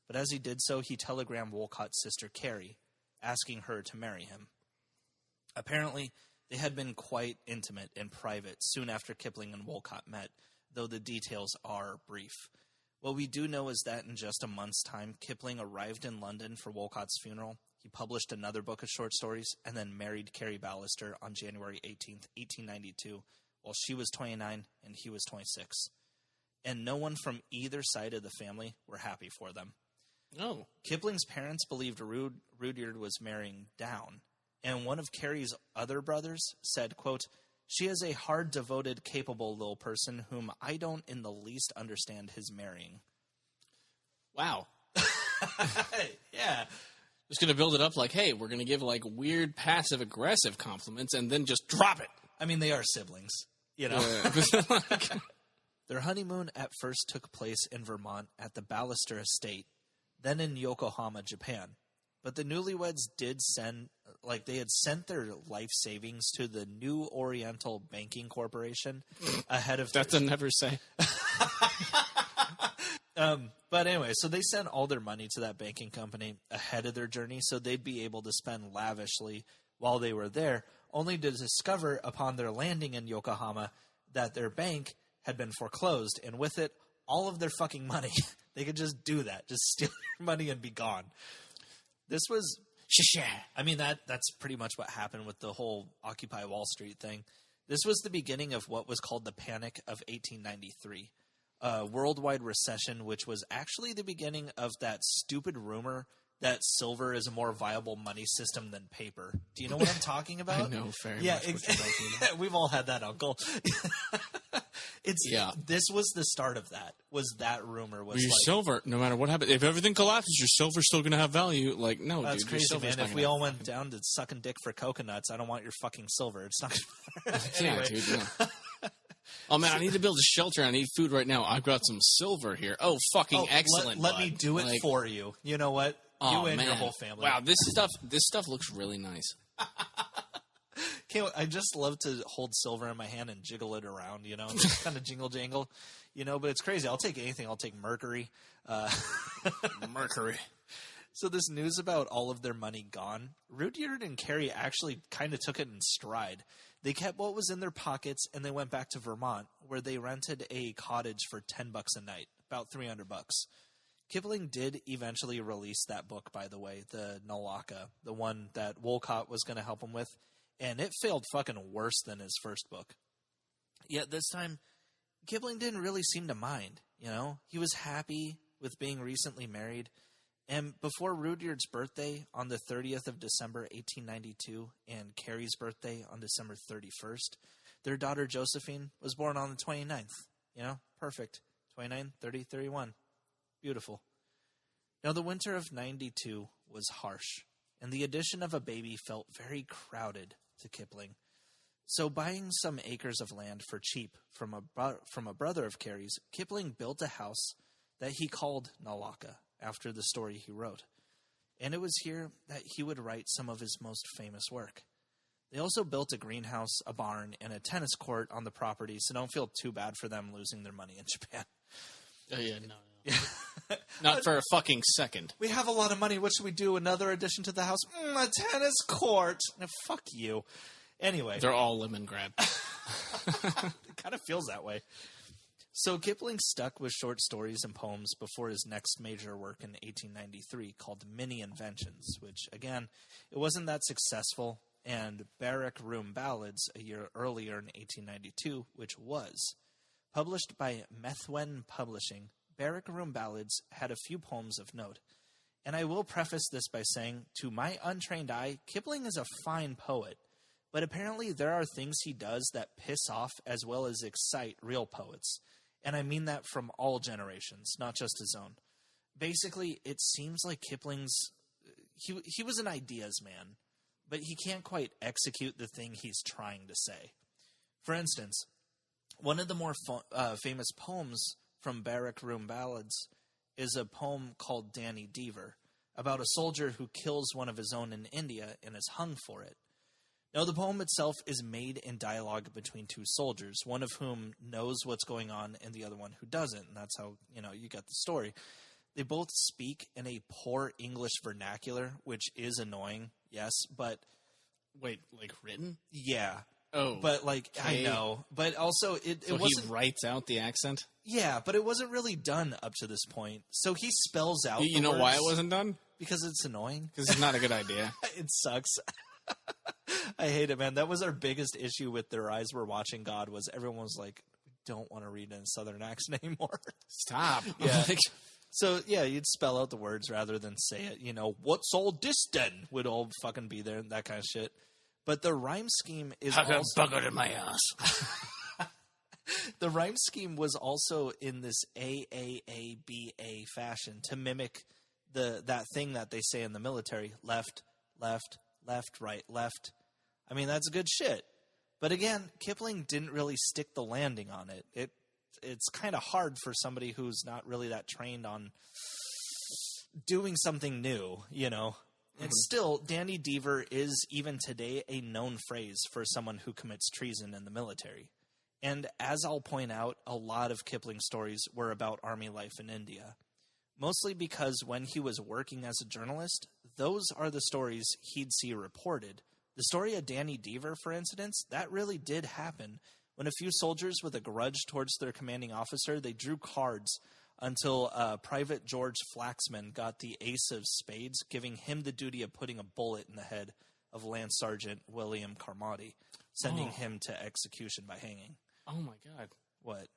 Speaker 1: But as he did so, he telegrammed Wolcott's sister Carrie, asking her to marry him. Apparently, they had been quite intimate and private soon after Kipling and Wolcott met, though the details are brief. What we do know is that in just a month's time, Kipling arrived in London for Wolcott's funeral. He published another book of short stories and then married Carrie Ballister on January 18th, 1892, while she was 29 and he was 26. And no one from either side of the family were happy for them.
Speaker 2: No.
Speaker 1: Kipling's parents believed Rudyard was marrying down, and one of Carrie's other brothers said, quote, "She is a hard, devoted, capable little person whom I don't in the least understand his marrying."
Speaker 2: Wow.
Speaker 1: Yeah.
Speaker 2: Just going to build it up like, hey, we're going to give like weird passive-aggressive compliments and then just drop it.
Speaker 1: I mean, they are siblings, Their honeymoon at first took place in Vermont at the Ballister Estate, then in Yokohama, Japan. But the newlyweds had sent their life savings to the New Oriental Banking Corporation ahead of...
Speaker 2: That's a never say.
Speaker 1: But anyway, so they sent all their money to that banking company ahead of their journey so they'd be able to spend lavishly while they were there, only to discover upon their landing in Yokohama that their bank had been foreclosed, and with it, all of their fucking money. They could just do that, just steal your money and be gone. This was... I mean, that's pretty much what happened with the whole Occupy Wall Street thing. This was the beginning of what was called the Panic of 1893. A worldwide recession, which was actually the beginning of that stupid rumor that silver is a more viable money system than paper. Do you know what I'm talking about?
Speaker 2: I know very much what you're talking about.
Speaker 1: We've all had that uncle. This was the start of that. Was that rumor was
Speaker 2: your
Speaker 1: like
Speaker 2: silver, no matter what happens, if everything collapses, your silver's still going to have value. Like, no,
Speaker 1: that's
Speaker 2: dude,
Speaker 1: crazy,
Speaker 2: your
Speaker 1: man.
Speaker 2: silver's
Speaker 1: If we all went down to sucking dick for coconuts, I don't want your fucking silver. It's not gonna anyway.
Speaker 2: Yeah, dude. Yeah. Oh man, I need to build a shelter. I need food right now. I've got some silver here. Oh, fucking excellent!
Speaker 1: Let me do it for you. You know what? You and your whole family.
Speaker 2: Wow, this stuff looks really nice.
Speaker 1: I just love to hold silver in my hand and jiggle it around, you know, just kind of jingle jangle, you know, but it's crazy. I'll take anything. I'll take mercury.
Speaker 2: Mercury.
Speaker 1: So this news about all of their money gone, Rudyard and Carrie actually kind of took it in stride. They kept what was in their pockets and they went back to Vermont where they rented a cottage for $10 a night, about $300. Kipling did eventually release that book, by the way, the Nalaka, the one that Wolcott was going to help him with. And it failed fucking worse than his first book. Yet this time, Kipling didn't really seem to mind, you know? He was happy with being recently married. And before Rudyard's birthday on the 30th of December, 1892, and Carrie's birthday on December 31st, their daughter Josephine was born on the 29th. You know? Perfect. 29, 30, 31. Beautiful. Now, the winter of 92 was harsh, and the addition of a baby felt very crowded to Kipling. So buying some acres of land for cheap from a brother of Carrie's, Kipling built a house that he called Nalaka after the story he wrote. And it was here that he would write some of his most famous work. They also built a greenhouse, a barn, and a tennis court on the property, so don't feel too bad for them losing their money in Japan.
Speaker 2: Oh, yeah, no. Not for a fucking second.
Speaker 1: We have a lot of money. What should we do? Another addition to the house? A tennis court. No, fuck you. Anyway.
Speaker 2: They're all lemon grab.
Speaker 1: It kind of feels that way. So Kipling stuck with short stories and poems before his next major work in 1893 called Mini Inventions, which, again, it wasn't that successful, and Barrack Room Ballads a year earlier in 1892, which was. Published by Methuen Publishing, Barrack Room Ballads had a few poems of note. And I will preface this by saying, to my untrained eye, Kipling is a fine poet, but apparently there are things he does that piss off as well as excite real poets. And I mean that from all generations, not just his own. Basically, it seems like Kipling's... He was an ideas man, but he can't quite execute the thing he's trying to say. For instance, one of the more famous poems from Barrack Room Ballads is a poem called Danny Deever, about a soldier who kills one of his own in India and is hung for it. Now, the poem itself is made in dialogue between two soldiers, one of whom knows what's going on and the other one who doesn't, and that's how, you get the story. They both speak in a poor English vernacular, which is annoying, yes, but...
Speaker 2: Wait, like written?
Speaker 1: Yeah.
Speaker 2: Oh.
Speaker 1: But, I know. But also, it wasn't...
Speaker 2: he writes out the accent?
Speaker 1: Yeah, but it wasn't really done up to this point. So he spells out
Speaker 2: You know
Speaker 1: words
Speaker 2: why it wasn't done?
Speaker 1: Because it's annoying.
Speaker 2: Because it's not a good idea.
Speaker 1: It sucks. I hate it, man. That was our biggest issue with Their Eyes Were Watching God, was everyone was like, don't want to read in a Southern accent anymore.
Speaker 2: Stop.
Speaker 1: Yeah. So, yeah, you'd spell out the words rather than say it. What's all this then? Would all fucking be there, that kind of shit. But the rhyme scheme is
Speaker 2: also... bugger in my ass.
Speaker 1: The rhyme scheme was also in this AAABA fashion to mimic that thing that they say in the military. Left, left, left, right, left. I mean, that's good shit. But again, Kipling didn't really stick the landing on it. It's kind of hard for somebody who's not really that trained on doing something new, And still, Danny Deever is, even today, a known phrase for someone who commits treason in the military. And as I'll point out, a lot of Kipling's stories were about army life in India. Mostly because when he was working as a journalist, those are the stories he'd see reported. The story of Danny Deever, for instance, that really did happen. When a few soldiers with a grudge towards their commanding officer, they drew cards until Private George Flaxman got the ace of spades, giving him the duty of putting a bullet in the head of Lance Sergeant William Carmody, sending him to execution by hanging.
Speaker 2: Oh, my God.
Speaker 1: What?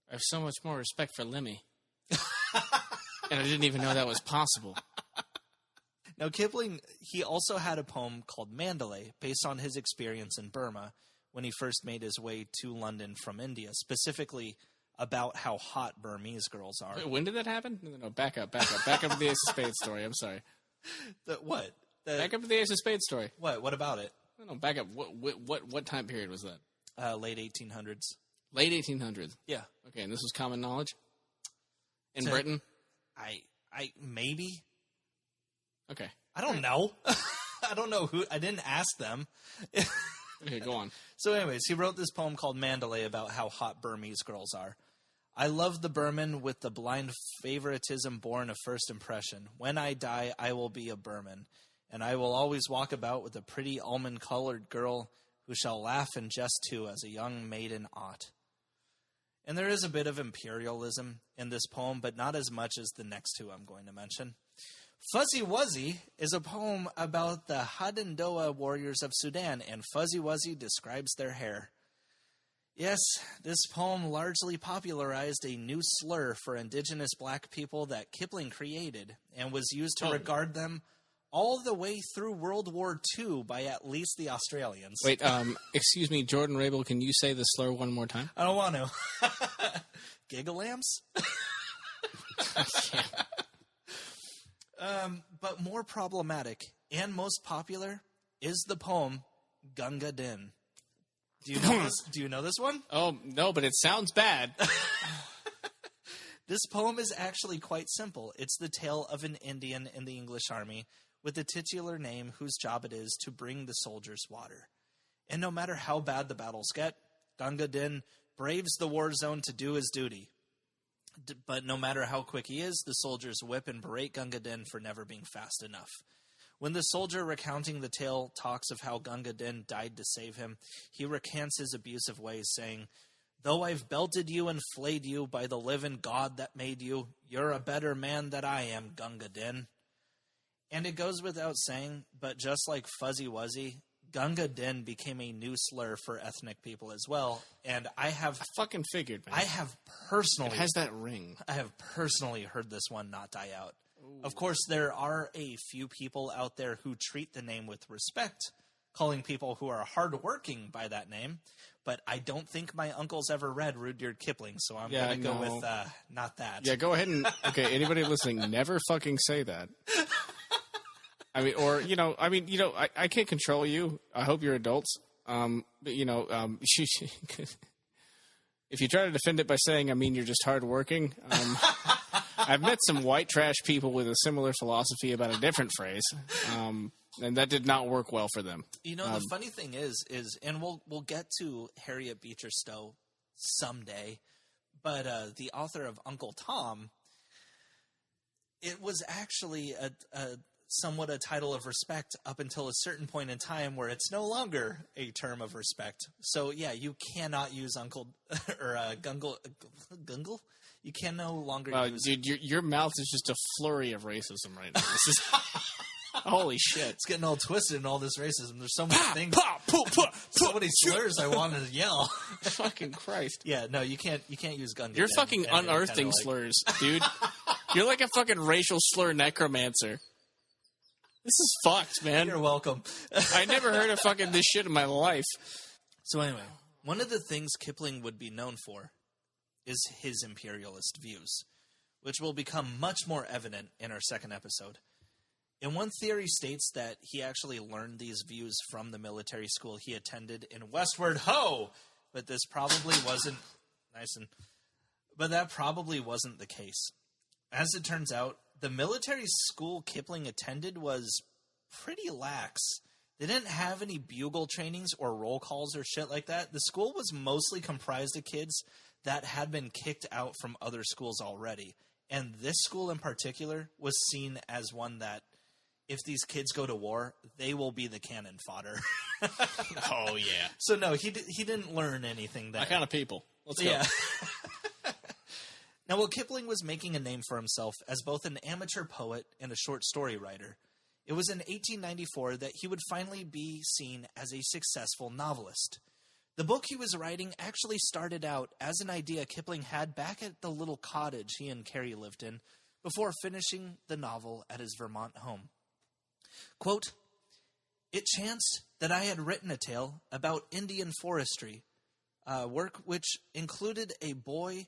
Speaker 2: I have so much more respect for Lemmy. And I didn't even know that was possible.
Speaker 1: Now, Kipling, he also had a poem called Mandalay, based on his experience in Burma when he first made his way to London from India, specifically about how hot Burmese girls are.
Speaker 2: Wait, when did that happen? No, back up. Back up to the Ace of Spades story. I'm sorry.
Speaker 1: What?
Speaker 2: Back up to the Ace of Spades story.
Speaker 1: What? What about it?
Speaker 2: No, back up. What time period was that?
Speaker 1: Late 1800s.
Speaker 2: Late 1800s.
Speaker 1: Yeah.
Speaker 2: Okay, and this was common knowledge in Britain.
Speaker 1: I maybe.
Speaker 2: Okay.
Speaker 1: I don't know. I don't know who. I didn't ask them.
Speaker 2: Okay, go on.
Speaker 1: So, anyways, he wrote this poem called Mandalay about how hot Burmese girls are. I love the Burman with the blind favoritism born of first impression. When I die, I will be a Burman, and I will always walk about with a pretty almond-colored girl who shall laugh and jest too as a young maiden ought. And there is a bit of imperialism in this poem, but not as much as the next two I'm going to mention. Fuzzy Wuzzy is a poem about the Hadendoa warriors of Sudan, and Fuzzy Wuzzy describes their hair. Yes, this poem largely popularized a new slur for indigenous black people that Kipling created and was used to regard them all the way through World War II by at least the Australians.
Speaker 2: Wait, excuse me, Jordan Rabel, can you say the slur one more time?
Speaker 1: I don't want to. Gigalams? But more problematic and most popular is the poem Gunga Din. Do you know this? Do you know this one?
Speaker 2: Oh, no, but it sounds bad.
Speaker 1: This poem is actually quite simple. It's the tale of an Indian in the English army with a titular name whose job it is to bring the soldiers water. And no matter how bad the battles get, Gunga Din braves the war zone to do his duty. But no matter how quick he is, the soldiers whip and berate Gunga Din for never being fast enough. When the soldier recounting the tale talks of how Gunga Din died to save him, he recants his abusive ways, saying, "Though I've belted you and flayed you by the living God that made you, you're a better man than I am, Gunga Din." And it goes without saying, but just like Fuzzy Wuzzy, Gunga Din became a new slur for ethnic people as well. And I
Speaker 2: fucking figured, man.
Speaker 1: I have personally...
Speaker 2: It has that ring.
Speaker 1: I have personally heard this one not die out. Ooh. Of course, there are a few people out there who treat the name with respect, calling people who are hardworking by that name. But I don't think my uncle's ever read Rudyard Kipling, so I'm going to go with not that.
Speaker 2: Yeah, go ahead and... Okay, anybody listening, never fucking say that. I mean, or, I can't control you. I hope you're adults. But, if you try to defend it by saying, you're just hardworking, I've met some white trash people with a similar philosophy about a different phrase, and that did not work well for them.
Speaker 1: The funny thing is, and we'll get to Harriet Beecher Stowe someday, but the author of Uncle Tom, it was actually somewhat a title of respect up until a certain point in time where it's no longer a term of respect. So, yeah, you cannot use Uncle or Gungle. You can no longer use...
Speaker 2: Dude, your mouth is just a flurry of racism right now. This is... Holy shit.
Speaker 1: It's getting all twisted in all this racism. There's so many things. So many slurs I wanted to yell.
Speaker 2: Fucking Christ.
Speaker 1: Yeah, no, you can't use Gunga.
Speaker 2: You're fucking unearthing slurs, dude. You're like a fucking racial slur necromancer. This is fucked, man.
Speaker 1: You're welcome.
Speaker 2: I never heard of fucking this shit in my life.
Speaker 1: So anyway, one of the things Kipling would be known for is his imperialist views, which will become much more evident in our second episode. And one theory states that he actually learned these views from the military school he attended in Westward Ho! But this probably wasn't... But that probably wasn't the case. As it turns out, the military school Kipling attended was pretty lax. They didn't have any bugle trainings or roll calls or shit like that. The school was mostly comprised of kids that had been kicked out from other schools already. And this school in particular was seen as one that, if these kids go to war, they will be the cannon fodder.
Speaker 2: Oh, yeah.
Speaker 1: So, no, he didn't learn anything there.
Speaker 2: My kind of people. Let's go.
Speaker 1: Yeah. Now, while Kipling was making a name for himself as both an amateur poet and a short story writer, it was in 1894 that he would finally be seen as a successful novelist. The book he was writing actually started out as an idea Kipling had back at the little cottage he and Carrie lived in before finishing the novel at his Vermont home. Quote, "It chanced that I had written a tale about Indian forestry, work which included a boy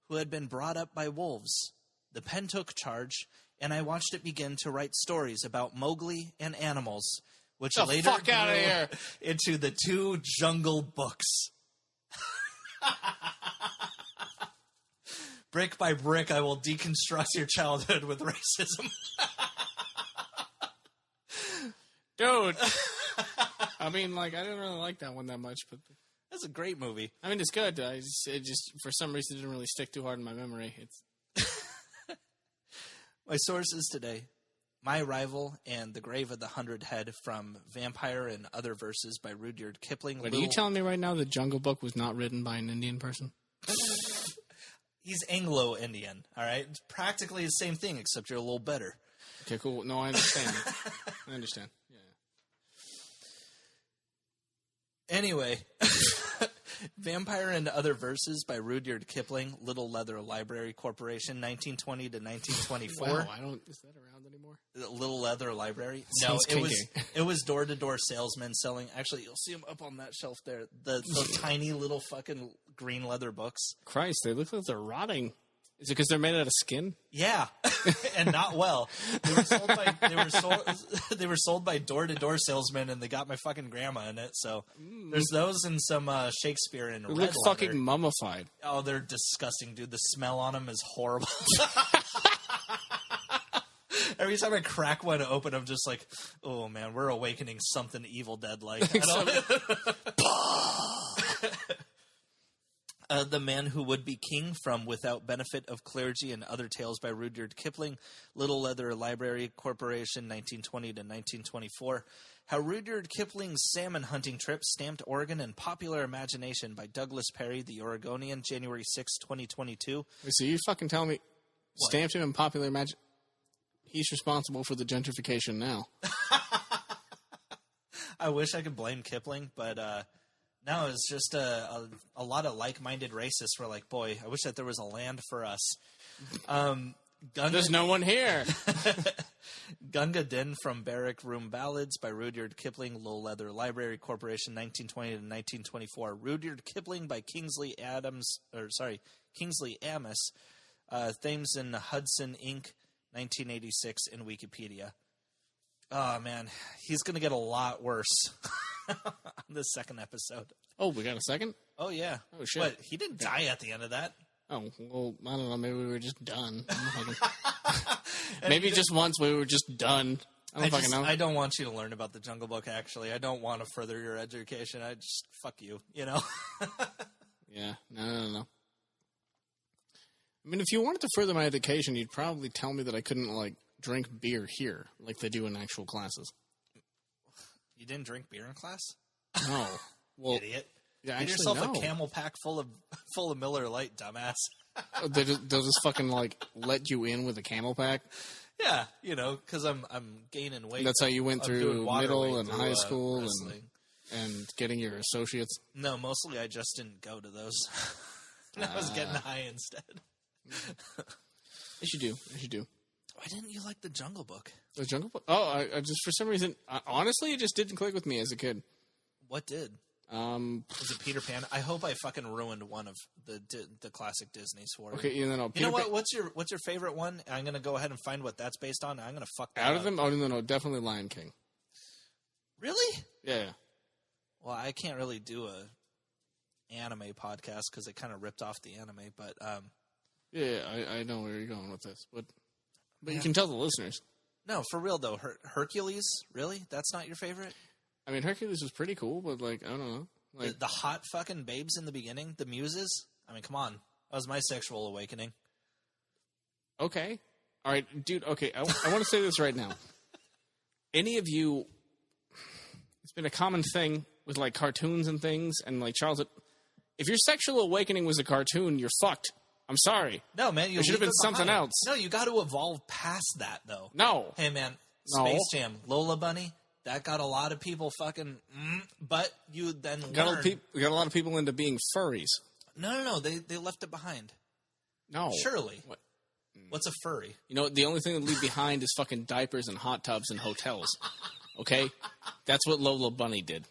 Speaker 1: who had been brought up by wolves. The pen took charge, and I watched it begin to write stories about Mowgli and animals, which later grew into the 2 Jungle Books. Brick by brick, I will deconstruct your childhood with racism."
Speaker 2: Dude. I mean, like, I didn't really like that one that much, but
Speaker 1: That's a great movie.
Speaker 2: I mean, it's good. It just for some reason didn't really stick too hard in my memory.
Speaker 1: My sources today: My Rival and The Grave of the Hundred Head from Vampire and Other Verses by Rudyard Kipling.
Speaker 2: Wait, are you telling me right now the Jungle Book was not written by an Indian person?
Speaker 1: He's Anglo-Indian, all right? It's practically the same thing, except you're a little better.
Speaker 2: Okay, cool. No, I understand. I understand. Yeah.
Speaker 1: Anyway, Vampire and Other Verses by Rudyard Kipling, Little Leather Library Corporation, 1920 to 1924.
Speaker 2: Wow, is that around anymore?
Speaker 1: Little Leather Library.
Speaker 2: Sounds kinky.
Speaker 1: It was door-to-door salesmen selling. Actually, you'll see them up on that shelf there. The tiny little fucking green leather books.
Speaker 2: Christ, they look like they're rotting. Is it because they're made out of skin?
Speaker 1: Yeah, and not well. They were sold by door-to-door salesmen, and they got my fucking grandma in it. So there's those and some Shakespeare in red leather.
Speaker 2: They look fucking mummified.
Speaker 1: Oh, they're disgusting, dude. The smell on them is horrible. Every time I crack one open, I'm just like, oh man, we're awakening something Evil Dead-like. The Man Who Would Be King from Without Benefit of Clergy and Other Tales by Rudyard Kipling, Little Leather Library Corporation, 1920 to 1924. How Rudyard Kipling's Salmon Hunting Trip Stamped Oregon in Popular Imagination by Douglas Perry, The Oregonian, January 6, 2022.
Speaker 2: Wait, so you fucking telling me stamped him in Popular Imagination? He's responsible for the gentrification now.
Speaker 1: I wish I could blame Kipling, but no, it's just a lot of like-minded racists were like, boy, I wish that there was a land for us.
Speaker 2: There's no one here.
Speaker 1: Gunga Din from Barrack Room Ballads by Rudyard Kipling, Little Leather Library Corporation, 1920 to 1924. Rudyard Kipling by Kingsley Amos, Thames and Hudson, Inc., 1986 in Wikipedia. Oh, man. He's going to get a lot worse on the second episode.
Speaker 2: Oh, we got a second?
Speaker 1: Oh, yeah.
Speaker 2: Oh, shit.
Speaker 1: What? He didn't die at the end of that.
Speaker 2: Oh, well, I don't know. Maybe we were just done. Maybe just once we were just done. I don't fucking know.
Speaker 1: I don't want you to learn about the Jungle Book, actually. I don't want to further your education. I just, fuck you, you know?
Speaker 2: Yeah. No. I mean, if you wanted to further my education, you'd probably tell me that I couldn't, like, drink beer here, like they do in actual classes.
Speaker 1: You didn't drink beer in class?
Speaker 2: No. Well,
Speaker 1: idiot.
Speaker 2: Yeah,
Speaker 1: Get yourself a Camel Pack full of Miller Lite, dumbass.
Speaker 2: They'll just fucking, like, let you in with a Camel Pack?
Speaker 1: Yeah, you know, because I'm gaining weight.
Speaker 2: That's how you went through middle and high school
Speaker 1: and
Speaker 2: getting your associates?
Speaker 1: No, mostly I just didn't go to those. I was getting high instead.
Speaker 2: Yes, you do.
Speaker 1: Why didn't you like the Jungle Book?
Speaker 2: The Jungle Book? Oh, I just, for some reason, honestly, it just didn't click with me as a kid.
Speaker 1: What did? Was it Peter Pan? I hope I fucking ruined one of the classic Disney's for you.
Speaker 2: Okay, no.
Speaker 1: You know what? What's your favorite one? I'm gonna go ahead and find what that's based on. I'm gonna fuck that
Speaker 2: out
Speaker 1: up.
Speaker 2: of them. Oh no, definitely Lion King.
Speaker 1: Really?
Speaker 2: Yeah.
Speaker 1: Well, I can't really do a anime podcast because it kind of ripped off the anime, but
Speaker 2: yeah, I know where you're going with this, but you can tell the listeners.
Speaker 1: No, for real though, Hercules. Really? That's not your favorite?
Speaker 2: I mean, Hercules was pretty cool, but, like, I don't know. Like,
Speaker 1: the hot fucking babes in the beginning, the muses? I mean, come on. That was my sexual awakening.
Speaker 2: Okay. All right, dude, okay, I want to say this right now. Any of you, it's been a common thing with, like, cartoons and things, and, like, childhood. If your sexual awakening was a cartoon, you're fucked. I'm sorry.
Speaker 1: No, man.
Speaker 2: It should have been something else.
Speaker 1: No, you got to evolve past that, though.
Speaker 2: No.
Speaker 1: Hey, man, Space Jam, Lola Bunny. That got a lot of people fucking... but you then
Speaker 2: got a lot of people into being furries.
Speaker 1: No. They left it behind.
Speaker 2: No.
Speaker 1: Surely.
Speaker 2: What?
Speaker 1: What's a furry?
Speaker 2: You know, the only thing they leave behind is fucking diapers and hot tubs and hotels. Okay? That's what Lola Bunny did.